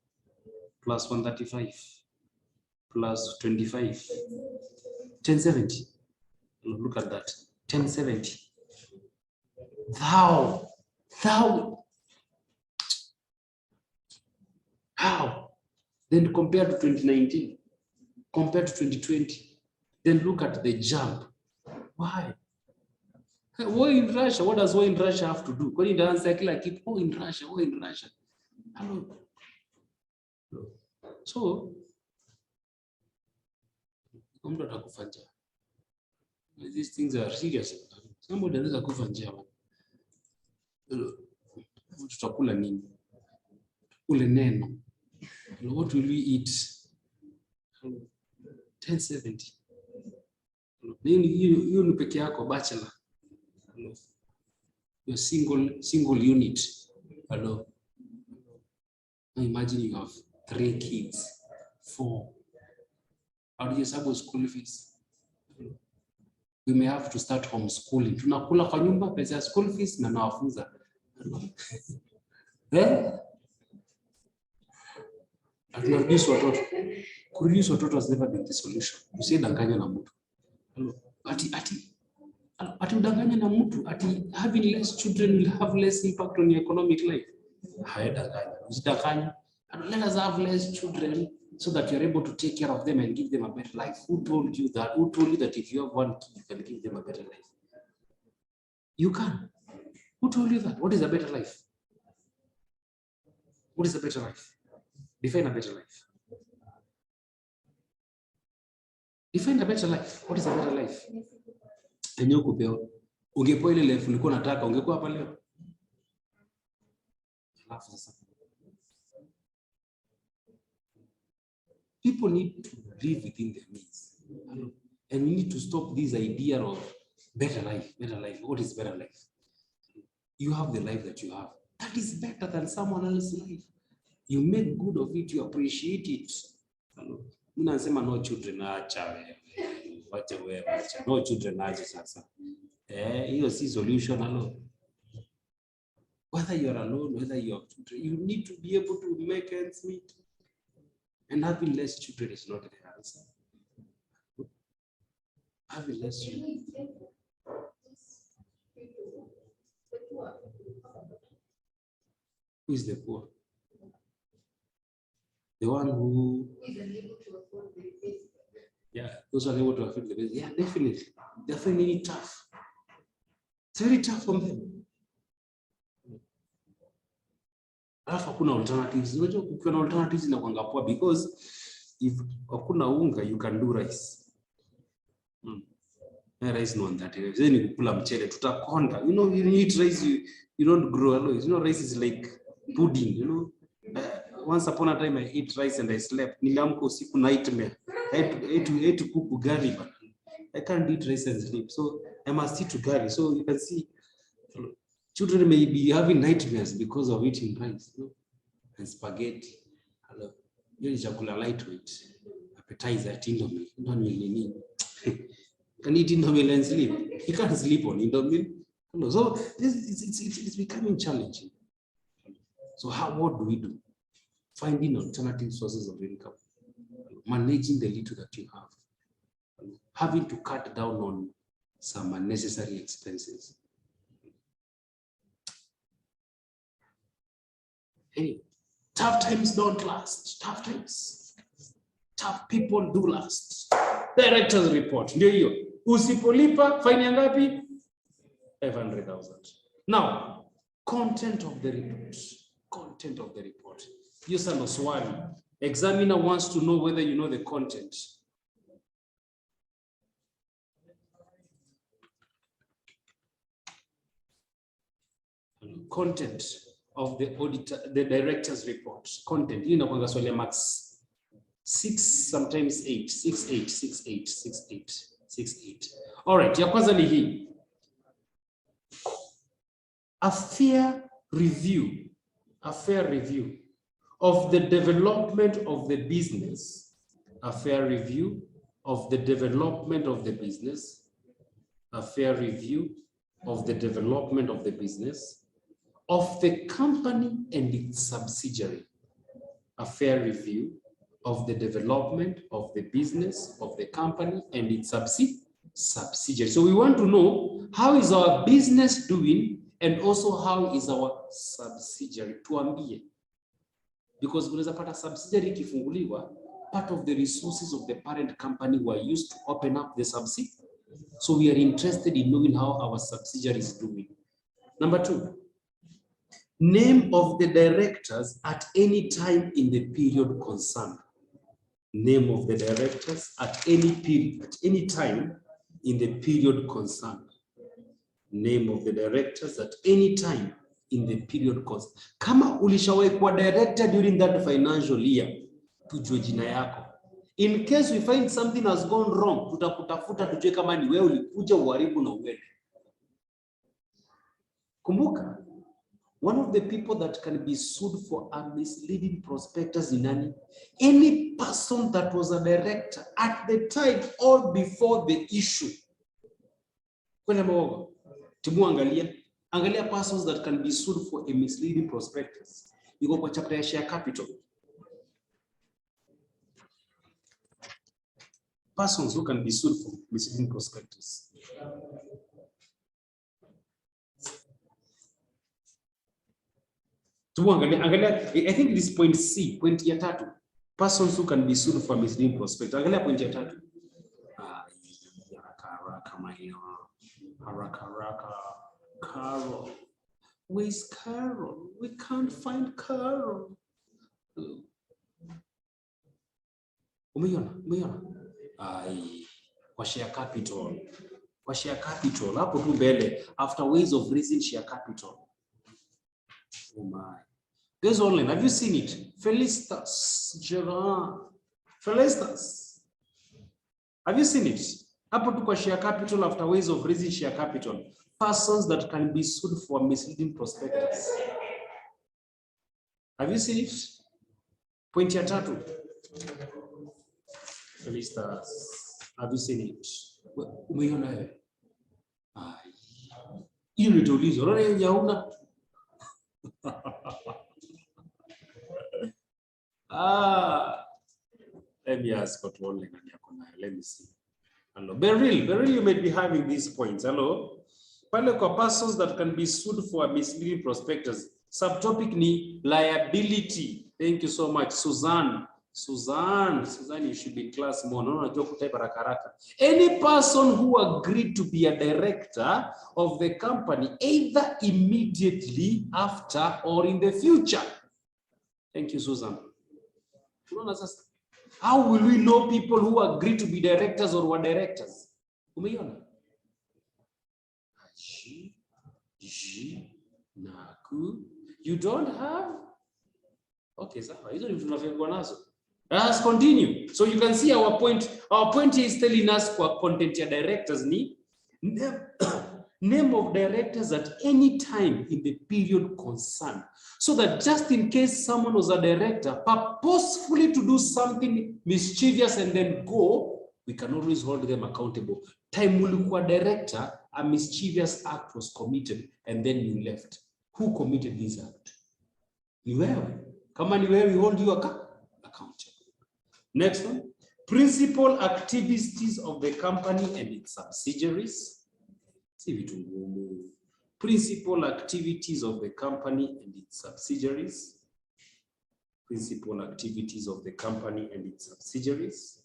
plus 135 plus 25. 1070. Look at that. 1070. Thou. How? Then compare to 2019, compare to 2020, then look at the jump. Why? War in Russia, what does war in Russia have to do? When you dance like war in Russia, war in Russia. Hello. So, these things are serious. Somebody anaweza kufa njaa. Tutakula nini? Ule neno. What will we eat? 1070. You ni peke yako bachelor. Your single unit. Hello. Now imagine you have 3 kids, 4. How do you suppose school fees? We may have to start homeschooling. Tunakula kwa nyumba pesa ya school fees na nawafunza. Reduce watoto. Reduce watoto has never been the solution. Usidanganya na mtu. Ati udanganya na mtu ati having less children will have less impact on your economic life. Haidanganya. Usidanganya. Let us have less children so that you're able to take care of them and give them a better life. Who told you that? Who told you that if you have 1 kid, you can give them a better life? You can. Who told you that? What is a better life? What is a better life? Define a better life. Define a better life. What is a better life? Enyo kupeo. Ungepo ile life ulikuwa unataka, ungekuwa hapa leo. Alafu sasa. People need to live within their means. And we need to stop this idea of better life, better life. What is better life? You have the life that you have. That is better than someone else's life. You make good of it, you appreciate it. Muna nasema no children acha wewe. Wacha wewe acha. No children acha sasa. Hiyo si solution alone. Whether you are alone, whether you have children, you need to be able to make ends meet. And having less children is not the answer. Having less children. Who is the poor? The one who is unable to afford the basic. Yeah, those are able to afford the basic. Yeah, definitely. They're finding it tough. very tough for them. Alafu hakuna alternatives. Unajua ukiwa na alternatives inakuanga poa, because if hakuna unga you can do rice. Rice no that. Then you kukula mchele tutakonda. You know, you eat rice, you don't grow alone. You know, rice is like pudding, you know. Once upon a time I ate rice and I slept. Niliamka usiku nightmare. I had to cook ugali, but I can't eat rice and sleep. So I must eat ugali. So you can see children may be having nightmares because of eating rice, you know, and spaghetti. Hello. You chakula lightweight. Appetizer at Indomie. Indomie. Can eat Indomie and sleep. You can't sleep on Indomie. So it's becoming challenging. So what do we do? Finding alternative sources of income, managing the little that you have, having to cut down on some unnecessary expenses. Anyway, tough times don't last. Tough people do last. Director's report. Ndio hiyo. Usipolipa fine ya ngapi? 500,000. Now, content of the report. Content of the report. Yusa no swali. Examiner wants to know whether you know the content. Content of the auditor, the director's report. Content. You know, kwanga swali max 6, sometimes 8, 6, 8, 6, 8, 6, 8, 6, 8. All right, ya kwanza ni hii. A fair review of the development of the business, a fair review of the development of the business, a fair review of the development of the business, of the company and its subsidiary, a fair review of the development of the business, of the company and its subsidiary. So we want to know, how is our business doing, and also how is our subsidiary? Tuambie. Because unaweza pata subsidiary ikifunguliwa, part of the resources of the parent company were used to open up the subsidiary. So we are interested in knowing how our subsidiary is doing. Number 2, name of the directors at any time in the period concerned. Name of the directors at any period, at any time in the period concerned. Name of the directors at any time in the period concerned. Kama ulishawahi kuwa director during that financial year, tujue jina yako. In case we find something has gone wrong, tutakutafuta tujue kama ni wewe ulikuja uharibu na uende. Kumbuka, one of the people that can be sued for a misleading prospectus in any person that was a director at the time or before the issue. Kwenda mawoga. Timu angalia persons that can be sued for a misleading prospectus. Iko kwa chapter ya share capital. Persons who can be sued for misleading prospectus. I think this point C, point ya 3. Persons who can be sued for misleading prospectus. Angalia point ya 3. Haraka. Carol. Where's Carol? We can't find Carol. Umeona? Kwa share capital. Kwa share capital. Hapo tu mbele. After ways of raising share capital. Oh my. Guys online, have you seen it? Felicitas, Gerard. Felicitas. Have you seen it? Hapo tu kwa share capital, after ways of raising share capital. Persons that can be sued for misleading prospectus. Have you seen it? Point ya 3. Felicitas. Have you seen it? Umeona wewe? Hiyo ni tulizo. Unaona yenye hauna? Let me ask what one leg. Let me see. Hello, Beryl, you may be having these points. Hello. Pale kwa persons that can be sued for a misleading prospectus. Subtopic ni liability. Thank you so much, Suzanne. Suzanne, you should be class more. No, unajua kutype haraka haraka. Any person who agreed to be a director of the company either immediately after or in the future. Thank you, Susan. How will we know people who agree to be directors or were directors? Umeiona? You don't have? Okay, so let's continue. So you can see our point. Our point is telling us what content ya directors ni name of directors at any time in the period concerned. So that just in case someone was a director, purposefully to do something mischievous and then go, we can always hold them accountable. Time ulikuwa director, a mischievous act was committed and then you left. Who committed this act? Ni wewe. Kama ni wewe, we hold you accountable. Next one. Principal activities of the company and its subsidiaries. Principal activities of the company and its subsidiaries. Principal activities of the company and its subsidiaries.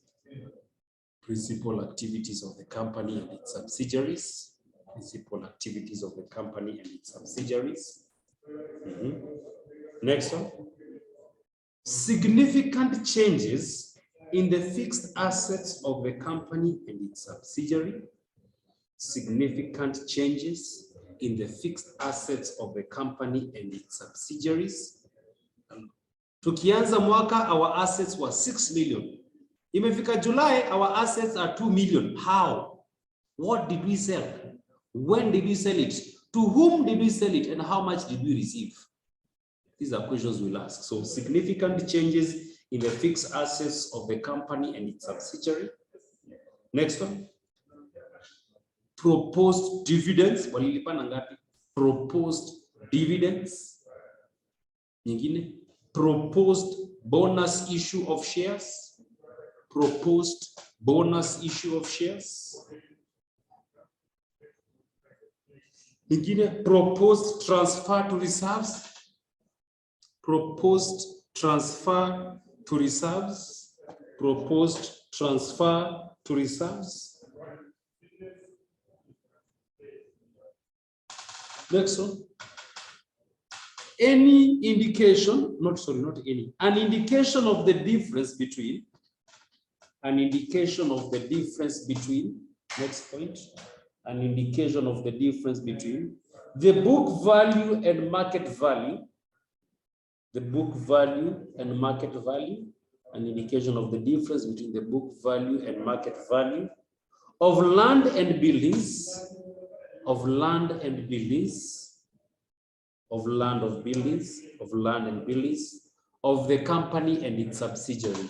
Principal activities of the company and its subsidiaries. Principal activities of the company and its subsidiaries. Next one. Significant changes in the fixed assets of the company and its subsidiary. Significant changes in the fixed assets of the company and its subsidiaries. Tukianza mwaka, our assets were 6 million. Imefika July, our assets are 2 million. How? What did we sell? When did we sell it? To whom did we sell it? And how much did we receive? These are questions we'll ask. So significant changes in the fixed assets of the company and its subsidiary. Next one. Proposed dividends. Proposed dividends. Nyingine. Proposed bonus issue of shares. Proposed bonus issue of shares. Nyingine. Proposed transfer to reserves. Proposed transfer to reserves. Proposed transfer to reserves. Next one. Any indication, an indication of the difference between, next point, an indication of the difference between the book value and market value. The book value and market value, an indication of the difference between the book value and market value of land and buildings, of land and buildings, of land and buildings, of the company and its subsidiary.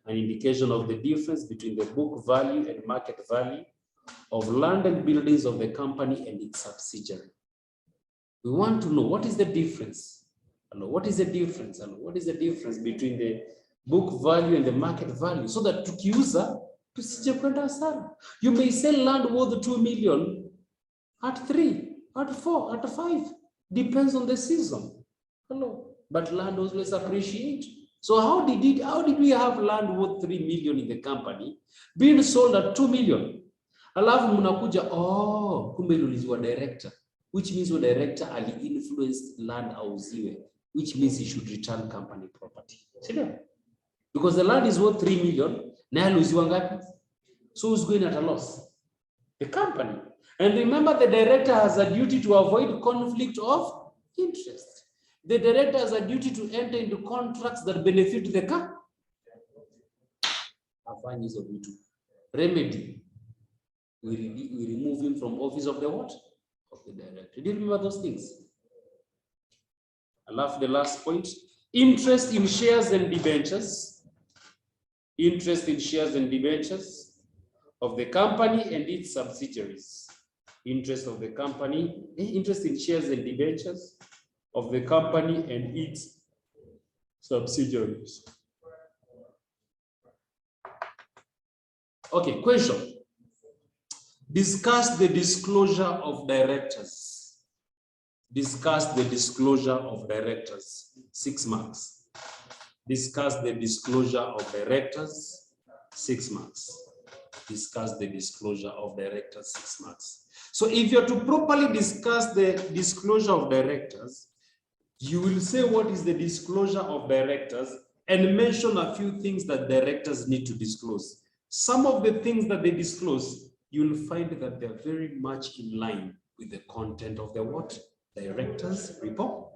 An indication of the difference between the book value and market value of land and buildings of the company and its subsidiary. We want to know what is the difference. What is the difference? What is the difference between the book value and the market value? So that tukiuza, tusije kwenda hasara. You may sell land worth 2 million at 3, at 4, at 5. Depends on the season. But land always appreciate. So how did we have land worth 3 million in the company being sold at 2 million? Alafu mnakuja, kumbe uliziwa director, which means the director ali influenced land auziwe, which means he should return company property. Because the land is worth 3 million, na aluziwa ngapi? So who's going at a loss? The company. And remember, the director has a duty to avoid conflict of interest. The director has a duty to enter into contracts that benefit the company. Remedy. We remove him from office of the what? Of the director. Do you remember those things? I love the last point. Interest in shares and debentures. Interest in shares and debentures of the company and its subsidiaries. Interest of the company, interest in shares and debentures of the company and its subsidiaries. Okay, question. Discuss the disclosure of directors. Discuss the disclosure of directors. 6 marks. Discuss the disclosure of directors, 6 marks. Discuss the disclosure of directors, 6 marks. So if you're to properly discuss the disclosure of directors, you will say what is the disclosure of directors and mention a few things that directors need to disclose. Some of the things that they disclose, you'll find that they're very much in line with the content of the what? Directors report.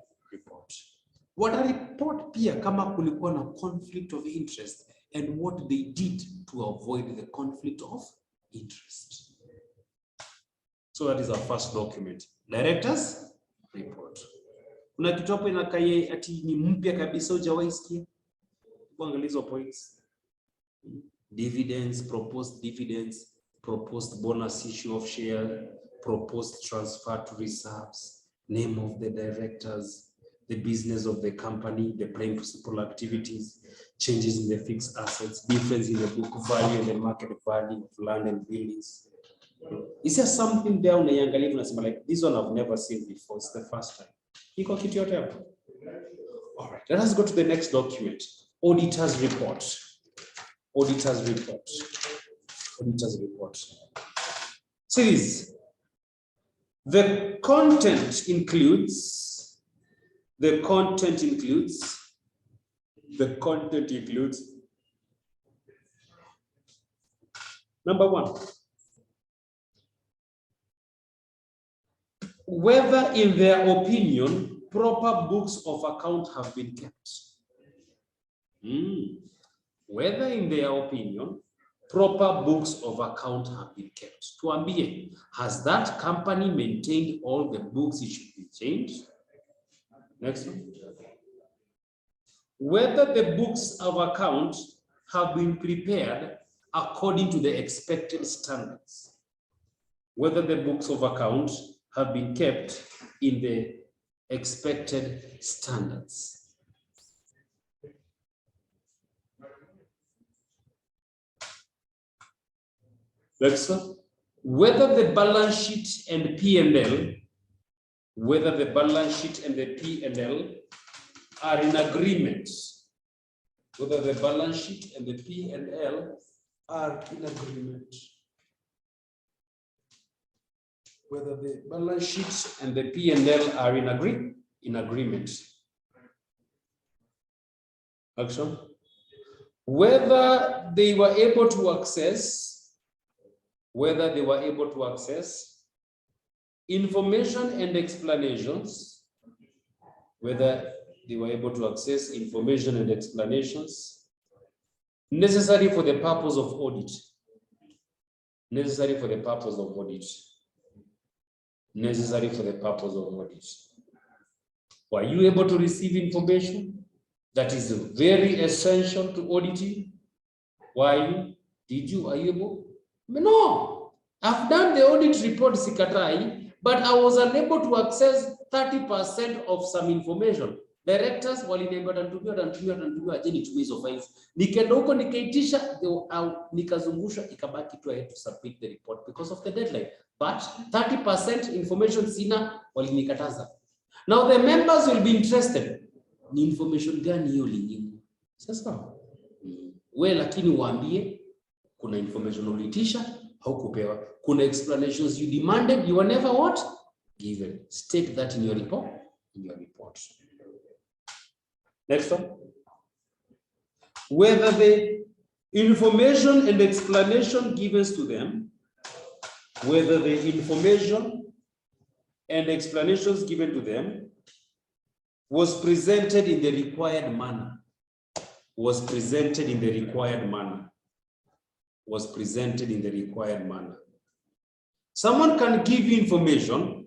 What a report pia kama kulikuwa na conflict of interest and what they did to avoid the conflict of interest. So that is our first document. Directors report. Kuna kitu hapo inakai ati ni mpya kabisa hujawahi sikia. Kuangalia hizo points. Dividends, proposed bonus issue of share, proposed transfer to reserves, name of the directors, the business of the company, the principal activities, changes in the fixed assets, difference in the book value and the market value of land and buildings. Is there something there unaiangalia unasema like this one I've never seen before, it's the first time? Iko kitu yote hapo? All right, let us go to the next document. Auditor's report. Auditor's report. Auditor's report. Series. The content includes number 1, whether in their opinion proper books of account have been kept. Whether in their opinion proper books of account have been kept. Tuambie, has that company maintained all the books it should be changed? Next one. Whether the books of account have been prepared according to the expected standards. Whether the books of account have been kept in the expected standards. Next one. Whether the balance sheet and P&L, whether the balance sheet and the P&L are in agreement. Whether the balance sheet and the P&L are in agreement. Whether the balance sheet and the P&L are in agreement. Action. Whether they were able to access information and explanations, whether they were able to access information and explanations necessary for the purpose of audit. Necessary for the purpose of audit. Necessary for the purpose of audit. Were you able to receive information that is very essential to auditing? Why did you? Are you able? No. I've done the audit report, Sikatai, but I was unable to access 30% of some information. Directors waliniambia tantumia ajeni tumizo hizo files. Nikaenda huko nikaitisha nikazungusha ikabaki tu to submit the report because of the deadline. But 30% information sina walinikataza. Now the members will be interested. Ni information gani hiyo lingine? Sasa wewe lakini waambie kuna information ulitisha haukupewa. Kuna explanations you demanded, you were never what? Given. State that in your report. Next one. Whether the information and explanation given to them, whether the information and explanations given to them was presented in the required manner. Was presented in the required manner. Someone can give you information,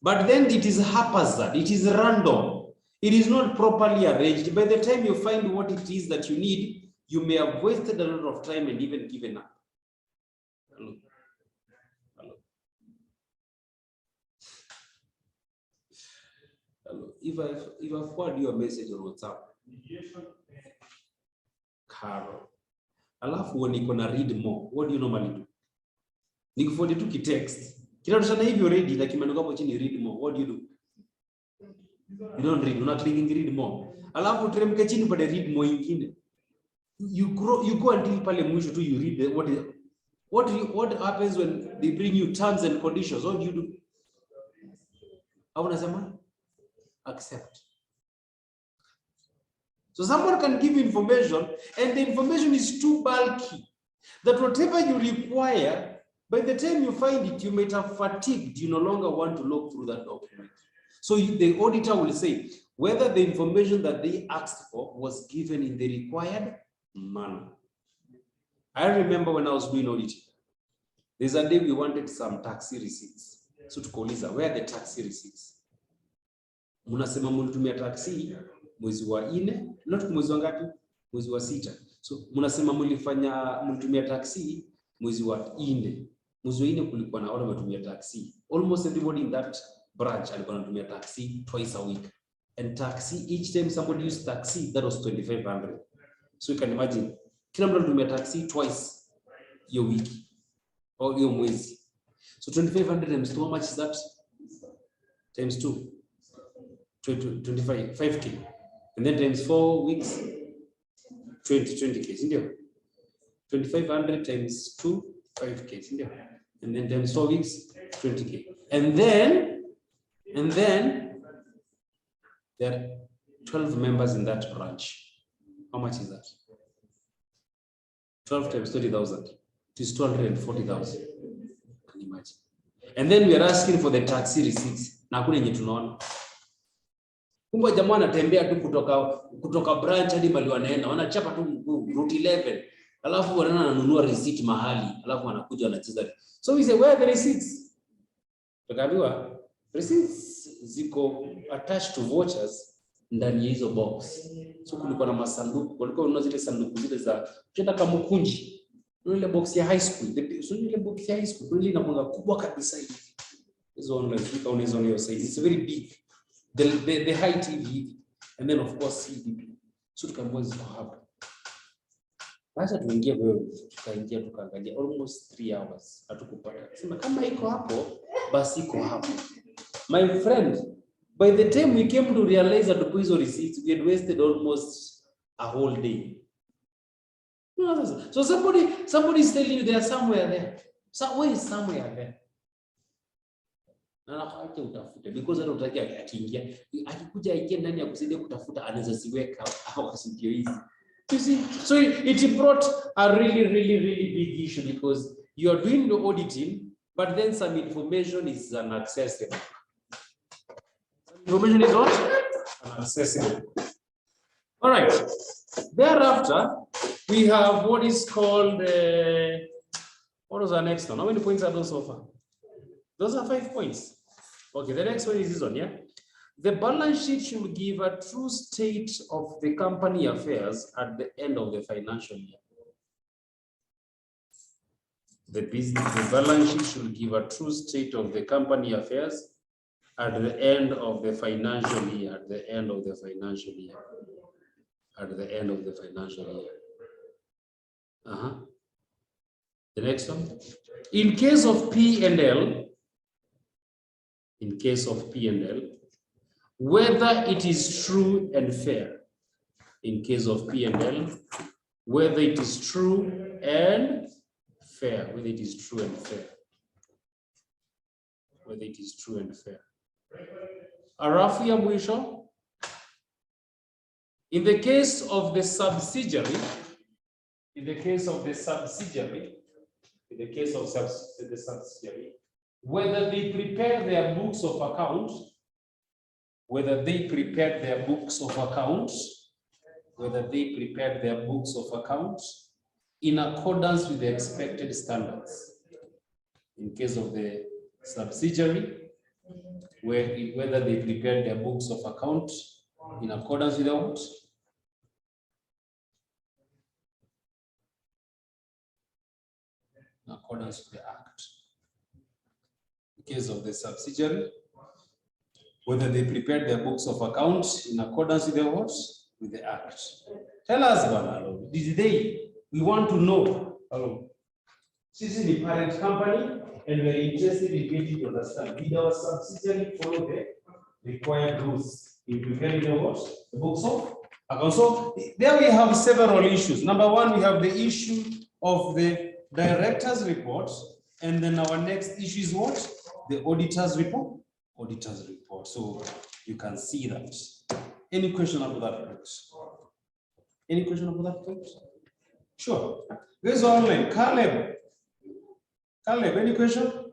but then it is haphazard, it is random. It is not properly arranged. By the time you find what it is that you need, you may have wasted a lot of time and even given up. Hello. If I forward you a message on WhatsApp, Carol, alafu when you gonna read more, what do you normally do? Nikuforward tu ki text. Kinarushana hivi already, like imeandikwa hapo chini read more. What do you do? You don't read, you're not clicking read more. Alafu teremke chini pale read more ingine. You go until pale mwisho tu you read what happens when they bring you terms and conditions. What do you do? How unasema? Accept. So someone can give information and the information is too bulky that whatever you require, by the time you find it, you might have fatigued. You no longer want to look through that document. So the auditor will say whether the information that they asked for was given in the required manner. I remember when I was doing auditing, there's a day we wanted some taxi receipts. So tukauliza, where are the taxi receipts? Munasema mlitumia taxi mwezi wa 4, not mwezi wa ngapi? Mwezi wa 6. So munasema mlitumia taxi mwezi wa 4. Mwezi wa 4 kulikuwa na wale wametumia taxi. Almost everybody in that branch alikuwa anatumia taxi twice a week. And taxi, each time somebody used taxi, that was 2,500. So you can imagine, kila mtu anatumia taxi twice your week or your mwezi. So 2,500 times 2, how much is that? Times 2. 5K. And then times 4 weeks, 20K, isn't it? 2,500 times 2, 5K, isn't it? And then times 4 weeks, 20K. And then there are 12 members in that branch. How much is that? 12 times 30,000. It is 240,000. Can you imagine? And then we are asking for the taxi receipts. Na hakuna yenye tunaona. Kumbe jamaa anatembea tu kutoka branch hadi mali wanaenda. Wanachapa tu route 11. Alafu wanaenda wananunua receipt mahali. Alafu wanakuja wanacheza. So we say, where are the receipts? Tukaambiwa receipts ziko attached to vouchers ndani ya hizo box. So kulikuwa na masanduku, kulikuwa na zile sanduku zile za kwenda kama mkunji. Ile box ya high school, ile box ya high school ile inakuwa kubwa kabisa hivi. Hizo unaweza hiyo size. It's very big. The high TV and then of course CDP. So tukaambiwa ziko hapo. Sasa tuingie wewe, tukaingia tukaangalia almost 3 hours hatukupata. Sema kama iko hapo basi iko hapo. My friend, by the time we came to realize that the hizo receipts, we had wasted almost a whole day. So somebody is telling you they are somewhere there. Somewhere is somewhere there. Na nakwambia utafute because hata utaki akiingia akikuja aingie ndani ya kusaidia kutafuta anaweza siweka au asipio hizi. You see, so it brought a really big issue because you are doing the auditing, but then some information is inaccessible. Information is what? Inaccessible. All right. Thereafter, we have what is called what was our next one? How many points are those so far? Those are 5 points. Okay, the next one is this one, yeah? The balance sheet should give a true state of the company affairs at the end of the financial year. The balance sheet should give a true state of the company affairs at the end of the financial year. At the end of the financial year. At the end of the financial year. The next one. In case of P&L, whether it is true and fair. In case of P&L, whether it is true and fair. Whether it is true and fair. Whether it is true and fair. Arafu ya mwisho. In the case of the subsidiary, whether they prepare their books of account, in accordance with the expected standards. In case of the subsidiary, whether they prepare their books of account in accordance with the what? In accordance with the Act. In case of the subsidiary, whether they prepared their books of account in accordance with the what? With the Act. Tell us, Banalo, did they? We want to know. Hello. This is the parent company, and we're interested in getting to understand. Did our subsidiary follow the required rules? in preparing the what? The books of accounts. So there we have several issues. Number one, we have the issue of the director's report, and then our next issue is what? The auditor's report. Auditor's report. So you can see that. Any question about that, folks? Any question about that, folks? Sure. This is online. Caleb, any question?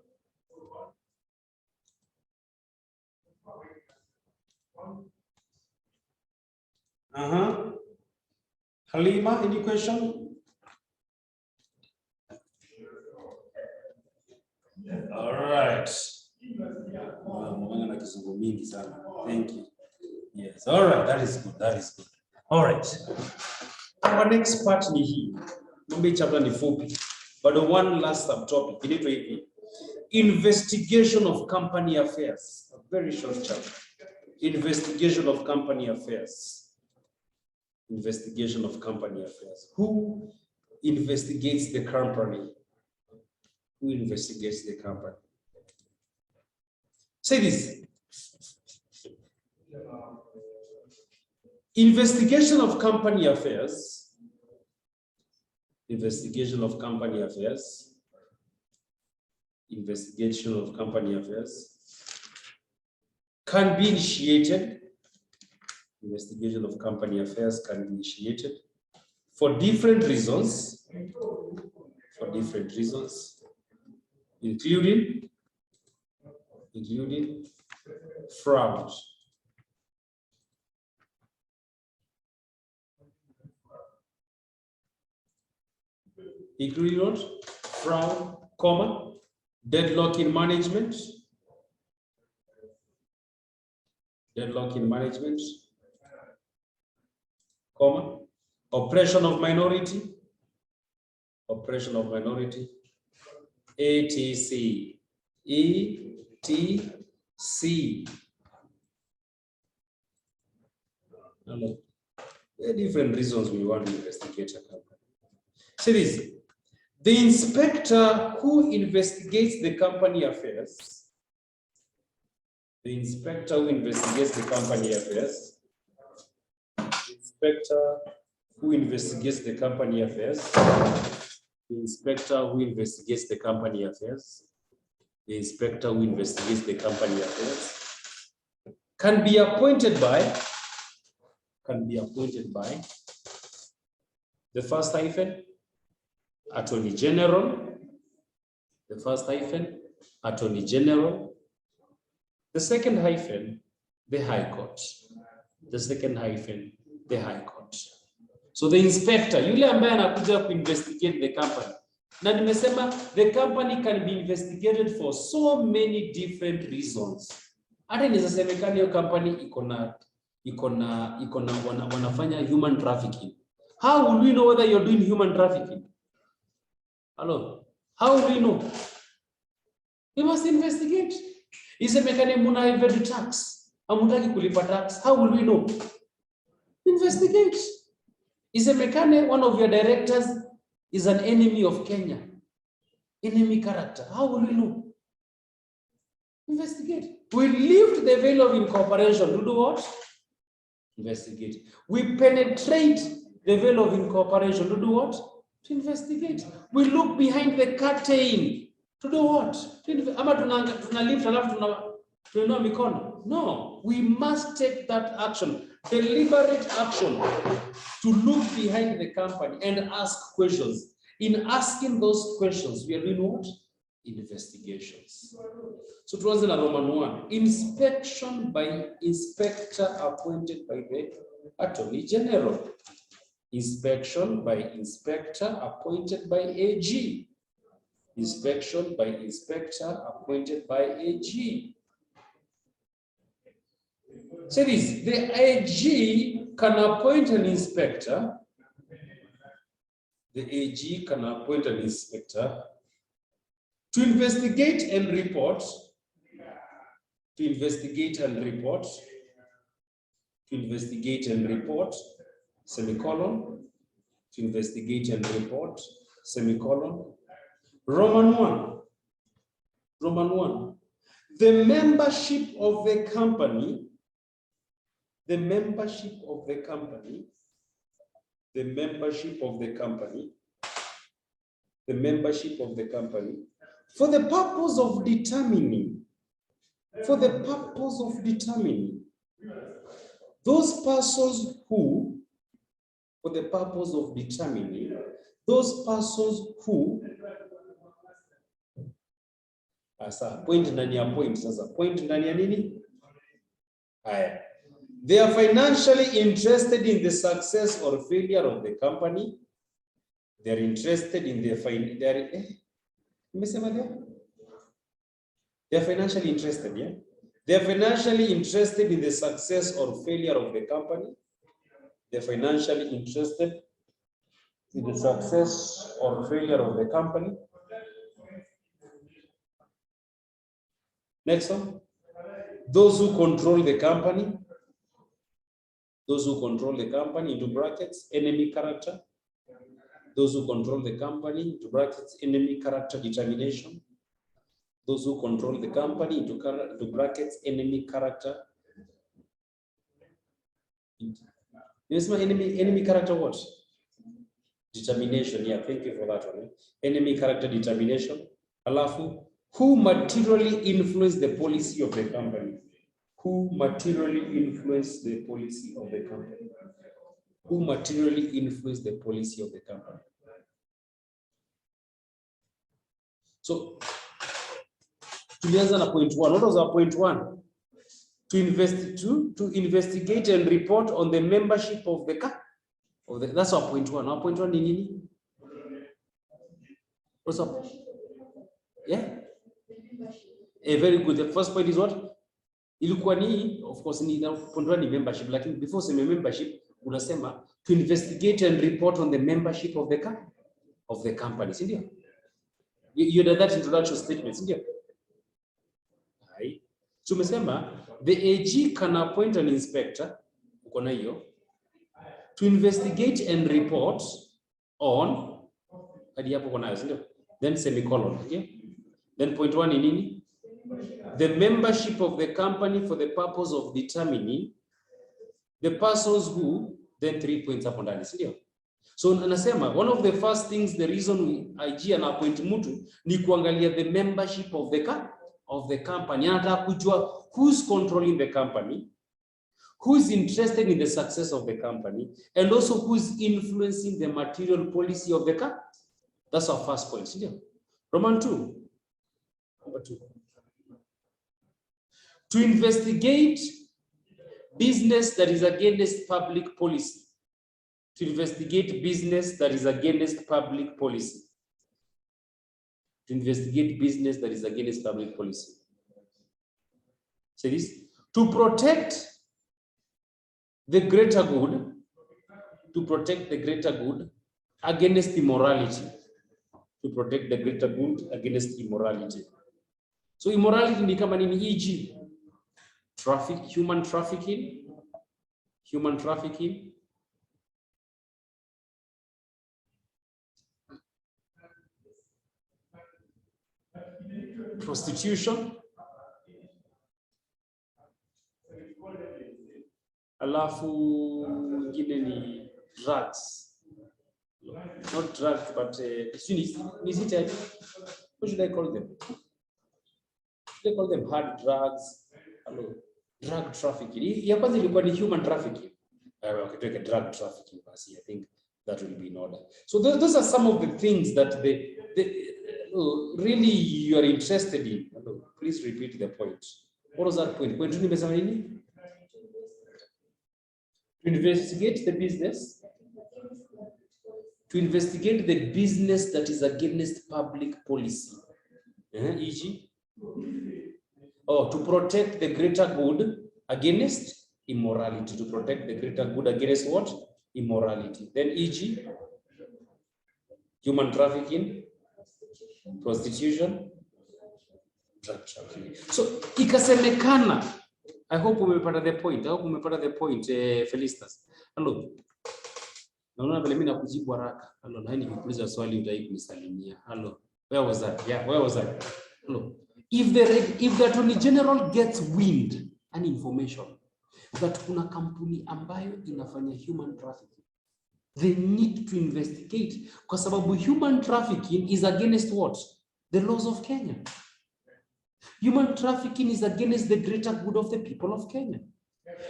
Halima, any question? All right. Thank you. Yes. All right. That is good. That is good. All right. Our next part ni hii. Mambo chapter ni fupi. But one last subtopic. Investigation of company affairs. A very short chapter. Investigation of company affairs. Investigation of company affairs. Who investigates the company? Who investigates the company? Say this. Investigation of company affairs. Investigation of company affairs. Investigation of company affairs can be initiated. Investigation of company affairs can be initiated for different reasons. For different reasons, including fraud. Including what? Fraud, comma, deadlock in management. Deadlock in management, comma, oppression of minority, ATC, ETC. There are different reasons we want to investigate a company. See this. The inspector who investigates the company affairs, the inspector who investigates the company affairs, the inspector who investigates the company affairs, the inspector who investigates the company affairs, the inspector who investigates the company affairs can be appointed by the first hyphen, Attorney General, the first hyphen, Attorney General, the second hyphen, the High Court, the second hyphen, the High Court. So the inspector, yule ambaye anakuja kuinvestigate the company. Na nimesema the company can be investigated for so many different reasons. Hata inasemekana hiyo company wanafanya human trafficking. How will we know whether you're doing human trafficking? Hello? How will we know? We must investigate. Isemekane muna evade tax. Hamutaki kulipa tax. How will we know? Investigate. Isemekane one of your directors is an enemy of Kenya. Enemy character. How will we know? Investigate. We lift the veil of incorporation to do what? Investigate. We penetrate the veil of incorporation to do what? To investigate. We look behind the curtain to do what? No, we must take that action, deliberate action, to look behind the company and ask questions. In asking those questions, we are doing what? Investigations. So it was in Roman 1. Inspection by inspector appointed by the Attorney General. Inspection by inspector appointed by AG. Inspection by inspector appointed by AG. So this, the AG can appoint an inspector. The AG can appoint an inspector to investigate and report. To investigate and report. To investigate and report. Semicolon. To investigate and report. Semicolon. Roman 1. Roman 1. The membership of the company the membership of the company, the membership of the company, the membership of the company, for the purpose of determining, for the purpose of determining those persons who, for the purpose of determining those persons who, asa point ndani ya point, sasa point ndani ya nini? Haya. They are financially interested in the success or failure of the company. They are interested in the they are financially interested, yeah? They are financially interested in the success or failure of the company. They are financially interested in the success or failure of the company. Next one. Those who control the company. Those who control the company, into brackets, enemy character. Those who control the company, into brackets, enemy character determination. Those who control the company, into brackets, enemy character. Yes, my enemy character what? Determination. Yeah, thank you for that one. Enemy character determination. Alafu, who materially influence the policy of the company? Who materially influence the policy of the company? Who materially influence the policy of the company? So, tulianza na point 1. What was our point 1? To investigate and report on the membership of the company. That's our point 1. Our point 1 ni nini? What's up? Yeah? Very good. The first point is what? Ilikuwa ni, of course, ni point 1 ni membership, lakini before sema membership, unasema to investigate and report on the membership of the company, si ndio? You did that introduction statement, si ndio? Hai. Tumesema the AG can appoint an inspector, uko na hiyo, to investigate and report on, hadi hapo uko nayo, si ndio? Then semicolon, okay? Then point 1 ni nini? The membership of the company for the purpose of determining the persons who, then 3 points hapo ndani, si ndio? So anasema one of the first things, the reason IG ana appoint mtu ni kuangalia the membership of the company. Anataka kujua who's controlling the company, who's interested in the success of the company, and also who's influencing the material policy of the company. That's our first point, si ndio? Roman 2. Number 2. To investigate business that is against public policy. To investigate business that is against public policy. To investigate business that is against public policy. Say this. To protect the greater good. To protect the greater good against immorality. To protect the greater good against immorality. So immorality ni kama nini? E.g. human trafficking, prostitution, alafu ingine ni drugs, not drugs but what should I call them? Should I call them hard drugs? Hello. Drug trafficking. Ya kwanza ilikuwa ni human trafficking. Okay, drug trafficking. I think that will be in order. So those are some of the things that they really you are interested in. Hello. Please repeat the point. What was that point? Point nimesema nini? To investigate the business. To investigate the business that is against public policy. E.g. To protect the greater good against immorality. To protect the greater good against what? Immorality. Then e.g. human trafficking, prostitution, drug trafficking. So ikasemekana, I hope umepata the point. Felicitas. Hello. Naona vile mimi nakujibu haraka. Hello, na nikikuuliza swali utaki kunisalimia. Hello. Where was that? Yeah, where was that? Hello. If the Attorney General gets wind and information that kuna kampuni ambayo inafanya human trafficking. They need to investigate kwa sababu human trafficking is against what? The laws of Kenya. Human trafficking is against the greater good of the people of Kenya.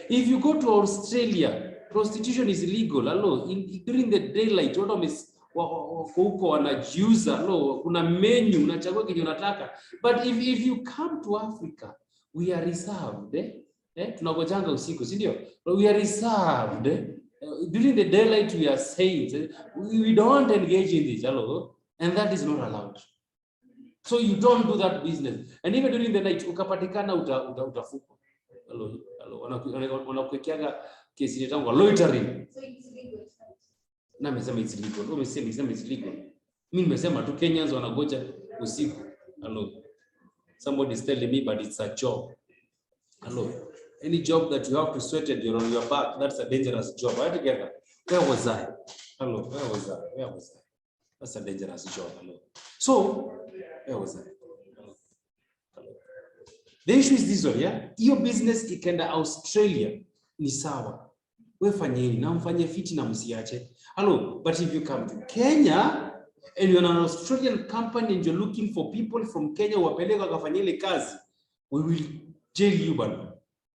If you go to Australia, prostitution is illegal. Hello, during the daylight, huko wanajiuza, kuna menu unachagua kile unataka. But if you come to Africa, we are reserved. Tunagojanga usiku, si ndio? We are reserved. During the daylight we are saints. We don't engage in this, hello, and that is not allowed. So you don't do that business. And even during the night, ukapatikana utafukwa. Hello, wanakuwekeaga kesi inaitwa loitering. So it's legal. Na nimesema it's legal. Umesema it's legal. Mimi nimesema tu Kenyans wanagoja usiku. Hello. Somebody is telling me, but it's a job. Hello. Any job that you have to sweat and you're on your back, that's a dangerous job. Right together. Where was I? Hello. Where was I? That's a dangerous job. Hello. So, where was I? Hello. The issue is this one, yeah? Your business ikenda Australia ni sawa. We fanyeni na mfanye fiti na msiache. Hello, but if you come to Kenya and you're an Australian company and you're looking for people from Kenya wapeleka kafanya ile kazi, we will jail you bana.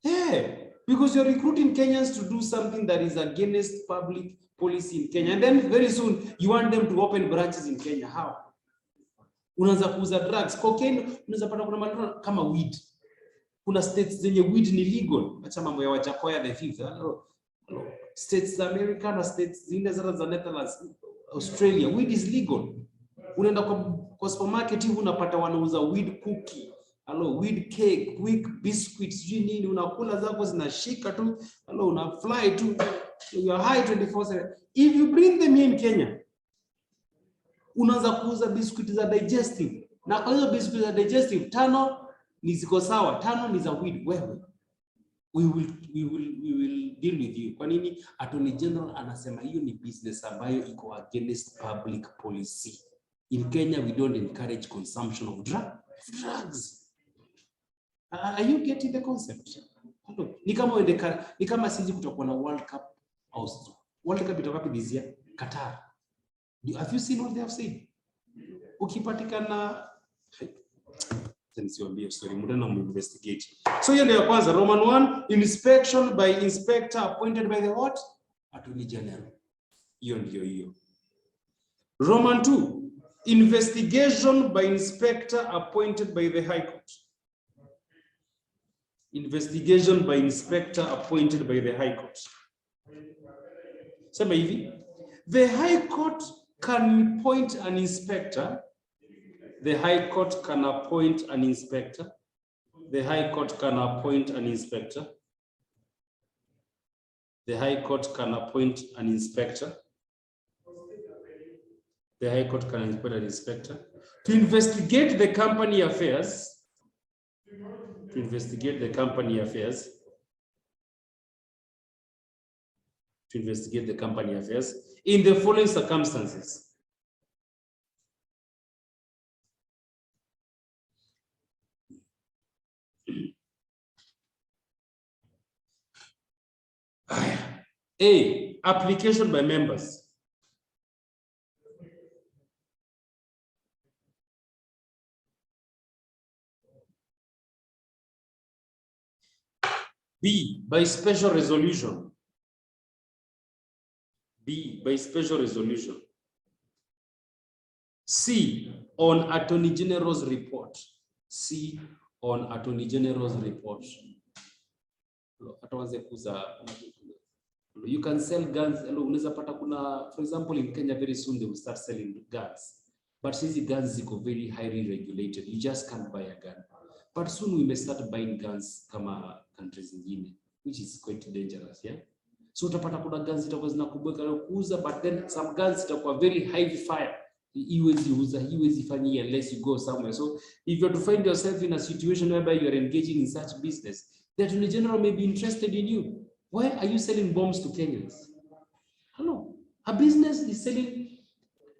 Yeah, because you're recruiting Kenyans to do something that is against public policy in Kenya, and then very soon you want them to open branches in Kenya. How? Unaanza kuuza drugs, cocaine, unaweza pata kuna maneno kama weed. Kuna states zenye weed ni legal. Acha mambo ya Wajakoya the fifth. States za America na states zingine za Netherlands, Australia, weed is legal. Unaenda kwa supermarket hivi unapata wanauza weed cookie, weed cake, weed biscuits, nini unakula zako zinashika tu, una fly tu, you are high 24/7. If you bring them here in Kenya, unaanza kuuza biscuits za digestive. Na kwa hizo biscuits za digestive, 5 ni ziko sawa, 5 ni za weed. Wewe we will deal with you. Kwa nini? Attorney General anasema hiyo ni business ambayo iko against public policy. In Kenya we don't encourage consumption of drugs. Are you getting the concept? Ni kama sisi kutakuwa na World Cup host. World Cup itakuwa this year Qatar. Have you seen what they have said? Ukipatikana sorry, mudana investigate. So hiyo ndio ya kwanza. Roman 1, inspection by inspector appointed by the what? Attorney General. Hiyo ndio. Roman 2, investigation by inspector appointed by the High Court. Investigation by inspector appointed by the High Court. Sema hivi, the High Court can appoint an inspector. The High Court can appoint an inspector. The High Court can appoint an inspector. The High Court can appoint an inspector. The High Court can appoint an inspector to investigate the company affairs. To investigate the company affairs. To investigate the company affairs in the following circumstances. A, application by members. B, by special resolution. B, by special resolution. C, on Attorney General's report. C, on Attorney General's report. You can sell guns. For example, in Kenya, very soon they will start selling guns. But since the guns are very highly regulated, you just can't buy a gun. But soon we may start buying guns kama countries zingine, which is quite dangerous, yeah? So utapata kuna guns zitakuwa zinakubweka kuuza, but then some guns zitakuwa very heavy fire. Iwezi fanya unless you go somewhere. So if you are to find yourself in a situation whereby you are engaging in such business, the Attorney General may be interested in you. Why are you selling bombs to Kenyans? Hello, a business is selling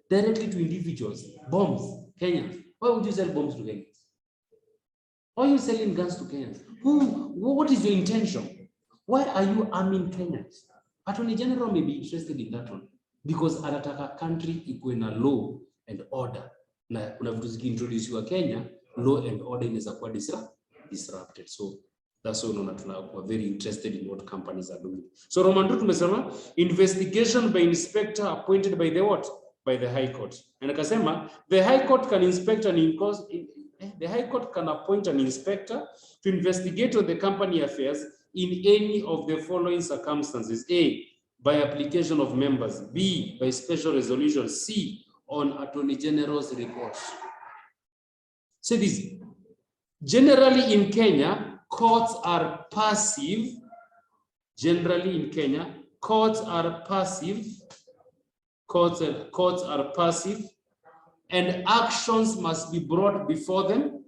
directly to individuals, bombs, Kenyans. Why would you sell bombs to Kenyans? Why are you selling guns to Kenyans? What is your intention? Why are you arming Kenyans? Attorney General may be interested in that one because anataka country ikuwe na law and order. Na kuna vitu zikiintroduce Kenya, law and order inaweza kuwa disrupted. So that's why we're very interested in what companies are doing. So Roman 2 tumesema investigation by inspector appointed by the what? By the High Court. And akasema the High Court can inspect and the High Court can appoint an inspector to investigate on the company affairs in any of the following circumstances. A, by application of members. B, by special resolution. C, on Attorney General's report. So this, generally in Kenya, courts are passive. Generally in Kenya, courts are passive. Courts are passive, and actions must be brought before them.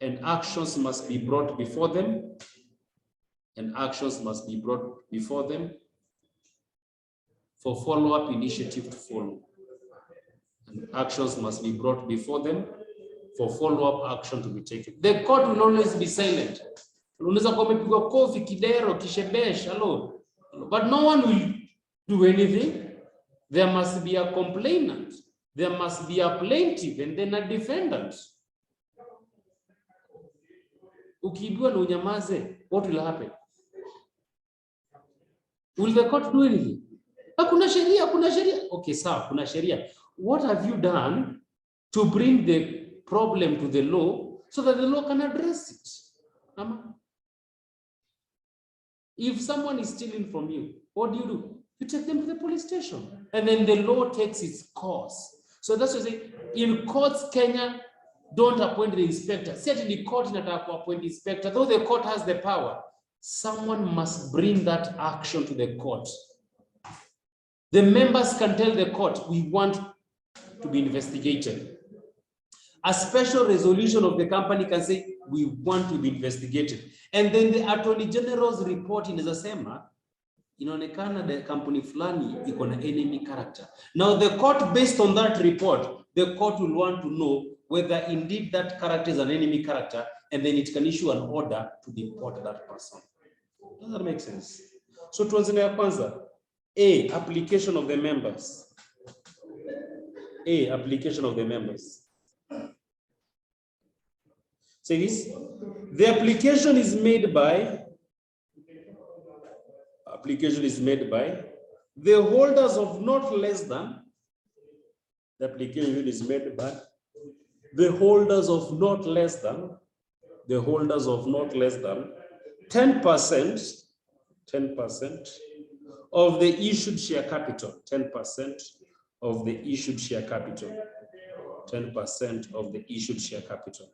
And actions must be brought before them. And actions must be brought before them for follow-up initiative to follow. And actions must be brought before them for follow-up action to be taken. The court will always be silent. But no one will do anything. There must be a complainant. There must be a plaintiff and then a defendant. Ukiibua na unyamaze, what will happen? Will the court do anything? Kuna sheria. Okay, sir, kuna sheria. What have you done to bring the problem to the law so that the law can address it? If someone is stealing from you, what do? You take them to the police station. And then the law takes its course. So that's what I say. In courts, Kenya don't appoint the inspector. Certainly, the court does not appoint the inspector. Though the court has the power, someone must bring that action to the court. The members can tell the court, we want to be investigated. A special resolution of the company can say, we want to be investigated. And then the Attorney General's report in the same, inaonekana the company fulani iko na enemy character. Now the court, based on that report, the court will want to know whether indeed that character is an enemy character, and then it can issue an order to deport that person. Does that make sense? So tuanze ya kwanza. A, application of the members. A, application of the members. Say this. The application is made by the holders of not less than, the application is made by the holders of not less than 10% of the issued share capital, 10% of the issued share capital, 10% of the issued share capital.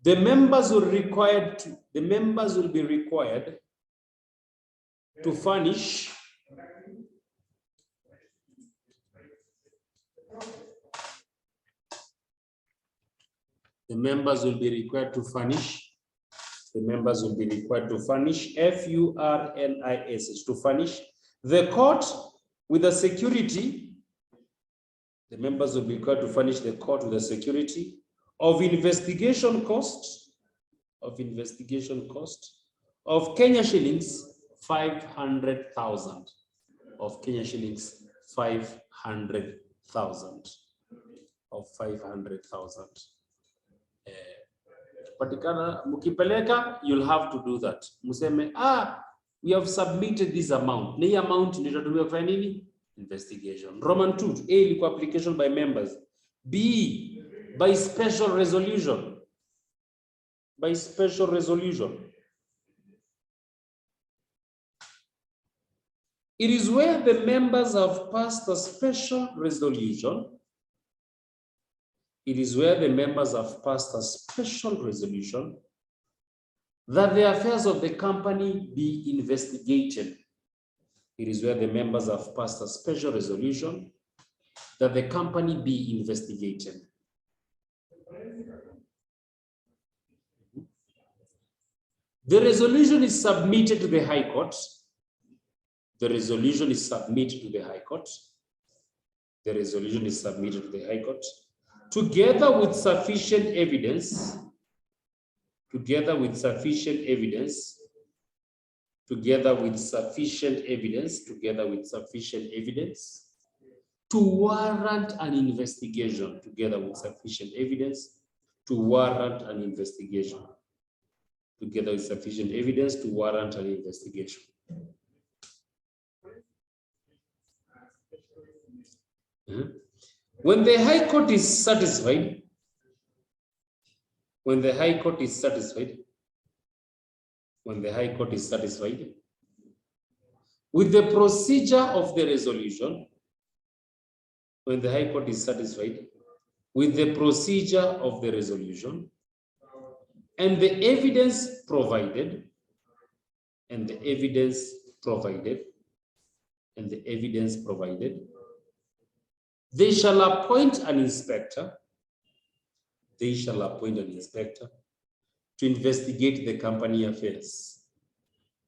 The members will be required to furnish FURNISH, to furnish the court with a security. The members will be required to furnish the court with a security of investigation cost of Kenya shillings 500,000, of Kenya shillings 500,000, of 500,000. Patikana mukipeleka, you'll have to do that. Museme, we have submitted this amount. Ni amount nitatumia kufanya nini? Investigation. Roman 2, A, ilikuwa application by members. B, by special resolution. By special resolution. It is where the members have passed a special resolution. It is where the members have passed a special resolution that the affairs of the company be investigated. It is where the members have passed a special resolution that the company be investigated. The resolution is submitted to the High Court. The resolution is submitted to the High Court. The resolution is submitted to the High Court, together with sufficient evidence together with sufficient evidence, to warrant an investigation, together with sufficient evidence to warrant an investigation, together with sufficient evidence to warrant an investigation. When the High Court is satisfied, with the procedure of the resolution, when the High Court is satisfied with the procedure of the resolution and the evidence provided, they shall appoint an inspector. To investigate the company affairs.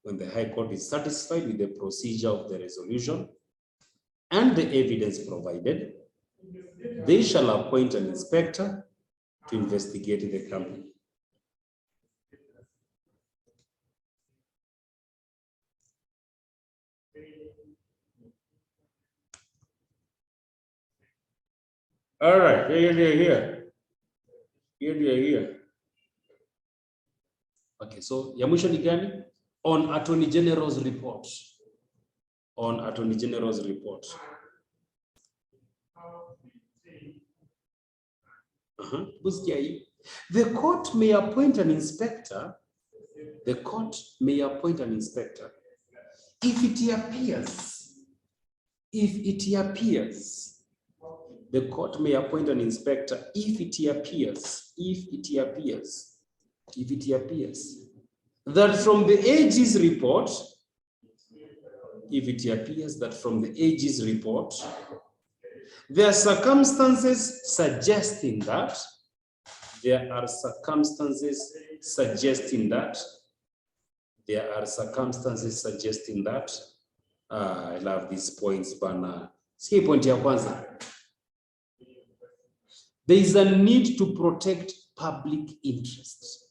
When the High Court is satisfied with the procedure of the resolution and the evidence provided, they shall appoint an inspector to investigate the company. All right, here. Okay, so ya mwisho ni gani? On Attorney General's report. The court may appoint an inspector. If it appears. The court may appoint an inspector if it appears that from the AG's report, there are circumstances suggesting that, I love these points, bana. See point ya kwanza. There is a need to protect public interest.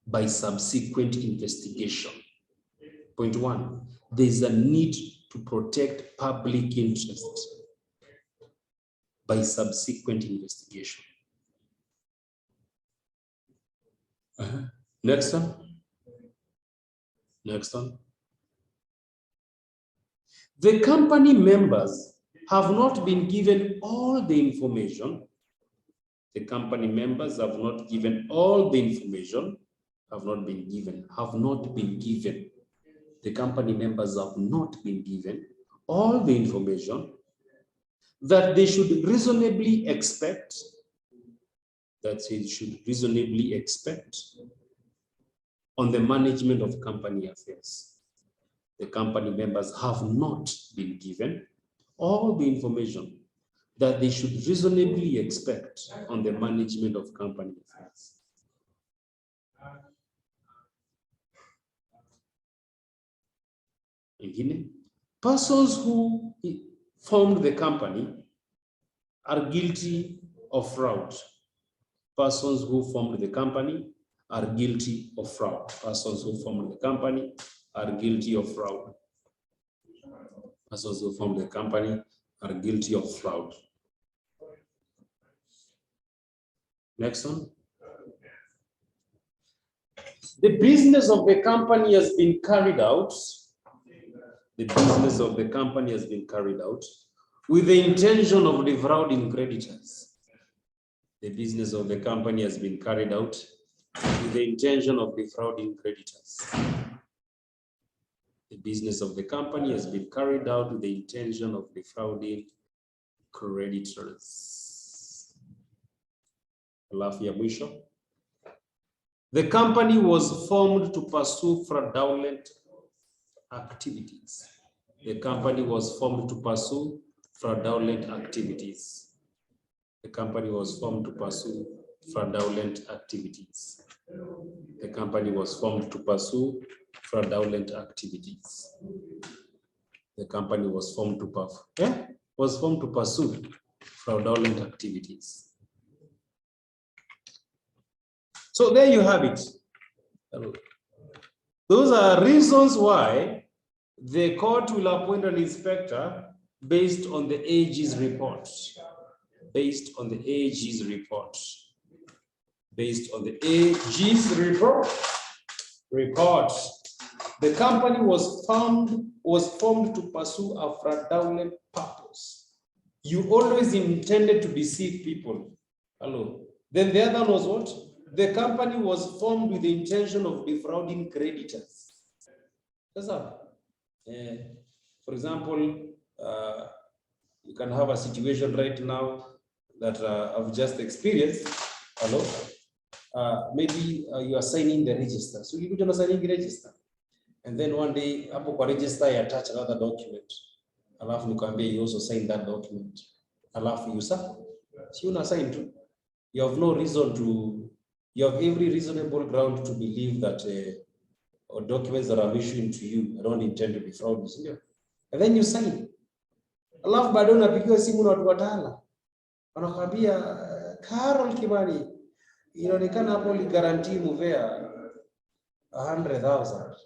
By subsequent investigation. Point one, there is a need to protect public interest by subsequent investigation. Next one. The company members have not been given all the information. The company members have not given all the information. The company members have not been given all the information that they should reasonably expect. On the management of company affairs. The company members have not been given all the information that they should reasonably expect on the management of company affairs. Again, persons who formed the company are guilty of fraud. Persons who formed the company are guilty of fraud. Next one. The business of the company has been carried out. With the intention of defrauding creditors. The business of the company has been carried out with the intention of defrauding creditors. The business of the company has been carried out with the intention of defrauding creditors. Alafu ya mwisho. The company was formed to pursue fraudulent activities. The company was formed to pursue fraudulent activities. The company was formed to pursue fraudulent activities. The company was formed to pursue fraudulent activities. The company was formed to pursue fraudulent activities. So there you have it. Those are reasons why the court will appoint an inspector based on the AG's report. Based on the AG's report. Based on the AG's report. The company was formed to pursue a fraudulent purpose. You always intended to deceive people. Hello. Then the other was what? The company was formed with the intention of defrauding creditors. That's all. For example, you can have a situation right now that I've just experienced. Hello. Maybe you are signing the register. So you are signing the register. And then one day, hapo kwa register, I attach another document. Alafu nikwambia you also sign that document. Alafu you sign. So you sign too. You have no reason to, you have every reasonable ground to believe that documents that I'm issuing to you, I don't intend to be fraud. And then you sign. Alafu bado unapigiwa simu na watu watala. Wanakwambia Carol Kimani, inaonekana hapo li guarantee muvea 100,000.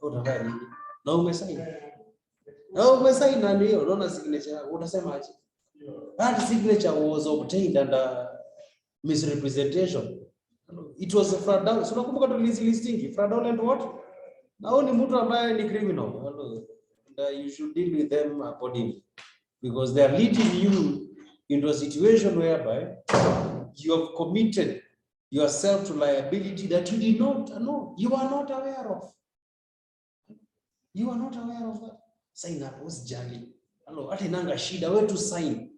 Utafanya nini? Na umesign. Na umesign na ndio unaona signature unasema aje? That signature was obtained under misrepresentation. It was a fraud. So nakumbuka tu listing fraudulent what? Now ni mtu ambaye ni criminal. And you should deal with them accordingly, because they are leading you into a situation whereby you have committed yourself to liability that you did not know. You are not aware of. You are not aware of that. Sign up was jali. Hello, ati nanga shida wewe tu sign.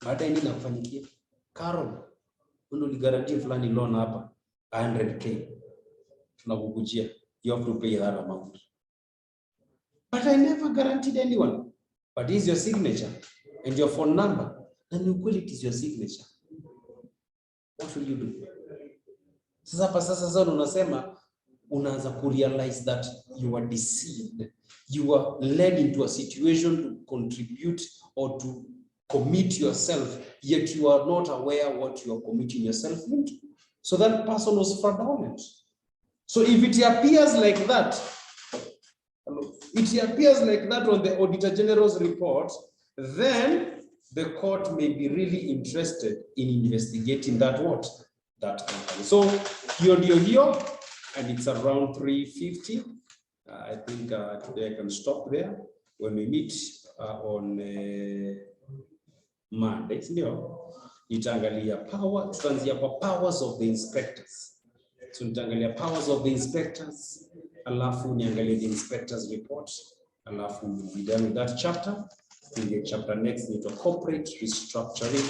Baada ya nini nakufanyikia? Carol, wewe ni guarantee fulani loan hapa 100k. Tunakukujia. You have to pay that amount. But I never guaranteed anyone. But is your signature and your phone number, and ukweli it is your signature. What will you do? Sasa unasema unaanza kurealize that you are deceived. You are led into a situation to contribute or to commit yourself, yet you are not aware what you are committing yourself into. So that person was fraudulent. So if it appears like that, on the Auditor General's report, then the court may be really interested in investigating that company. So here, and it's around 3:50. I think today I can stop there. When we meet on Monday, nitaangalia tutaanzia kwa powers of the inspectors. So nitaangalia powers of the inspectors, alafu niangalie the inspectors report, alafu we'll be done with that chapter. The chapter next is corporate restructuring,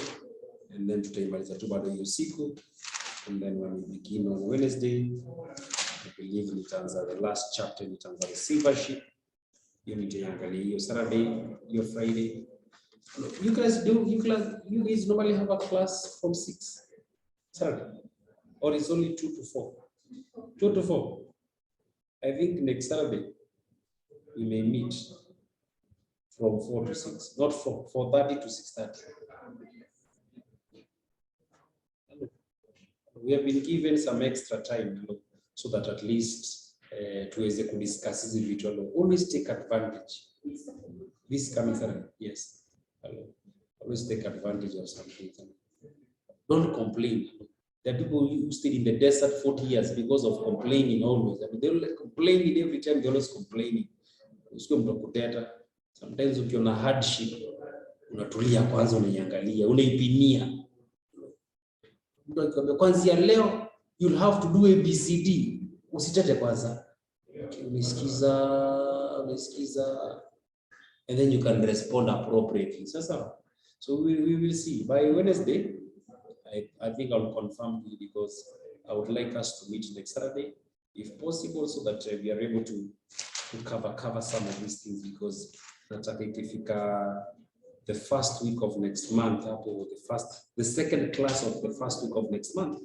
and then tutaimaliza tu bado hiyo siku. And then when we begin on Wednesday, I believe nitaanza the last chapter, nitaanza receivership. You nitaangalia hiyo Saturday, your Friday. You guys normally have a class from 6 Saturday, or it's only 2 to 4? 2 to 4. I think next Saturday we may meet from 4 to 6, not 4:30 to 6:30. We have been given some extra time, so that at least tuweze kudiscuss hizi vitu. Always take advantage. This coming Saturday, yes. Always take advantage of something. Don't complain. There are people who stayed in the desert 40 years because of complaining always. I mean, they're like complaining every time, they're always complaining. Sometimes ukiona hardship, unatulia kwanza, unaiangalia, unaipimia. Kwanza leo, you'll have to do ABCD. Usitete kwanza. Unasikiza. And then you can respond appropriately. So we will see. By Wednesday, I think I'll confirm you, because I would like us to meet next Saturday, if possible, so that we are able to cover some of these things, because the first week of next month, or the second class of the first week of next month,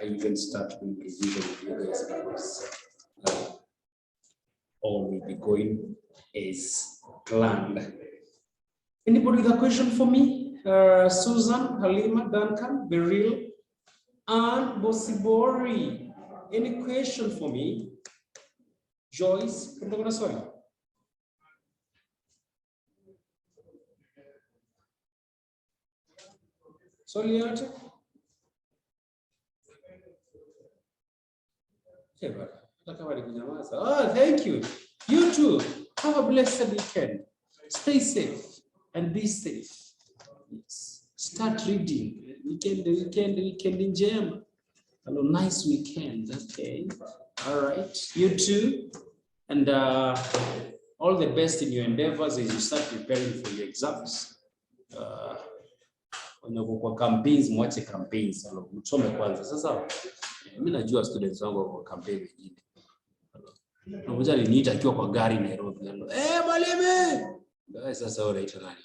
I even start doing revision with you guys, because all will be going as planned. Anybody with a question for me? Susan, Halima, Duncan, Beryl, and Bosibori. Any question for me? Joyce, swali? Swali yote? Oh, thank you. You too. Have a blessed weekend. Stay safe and be safe. Yes. Start reading. Weekend in jam. Hello, nice weekend. Okay. All right. You too. And all the best in your endeavors as you start preparing for your exams. Kwa campaigns, mwache campaigns. Msome kwanza. Sasa mimi najua students wangu kwa campaign wengine. Mmoja aliniita akiwa kwa gari Nairobi. Mwalimu. Sasa unaita nani?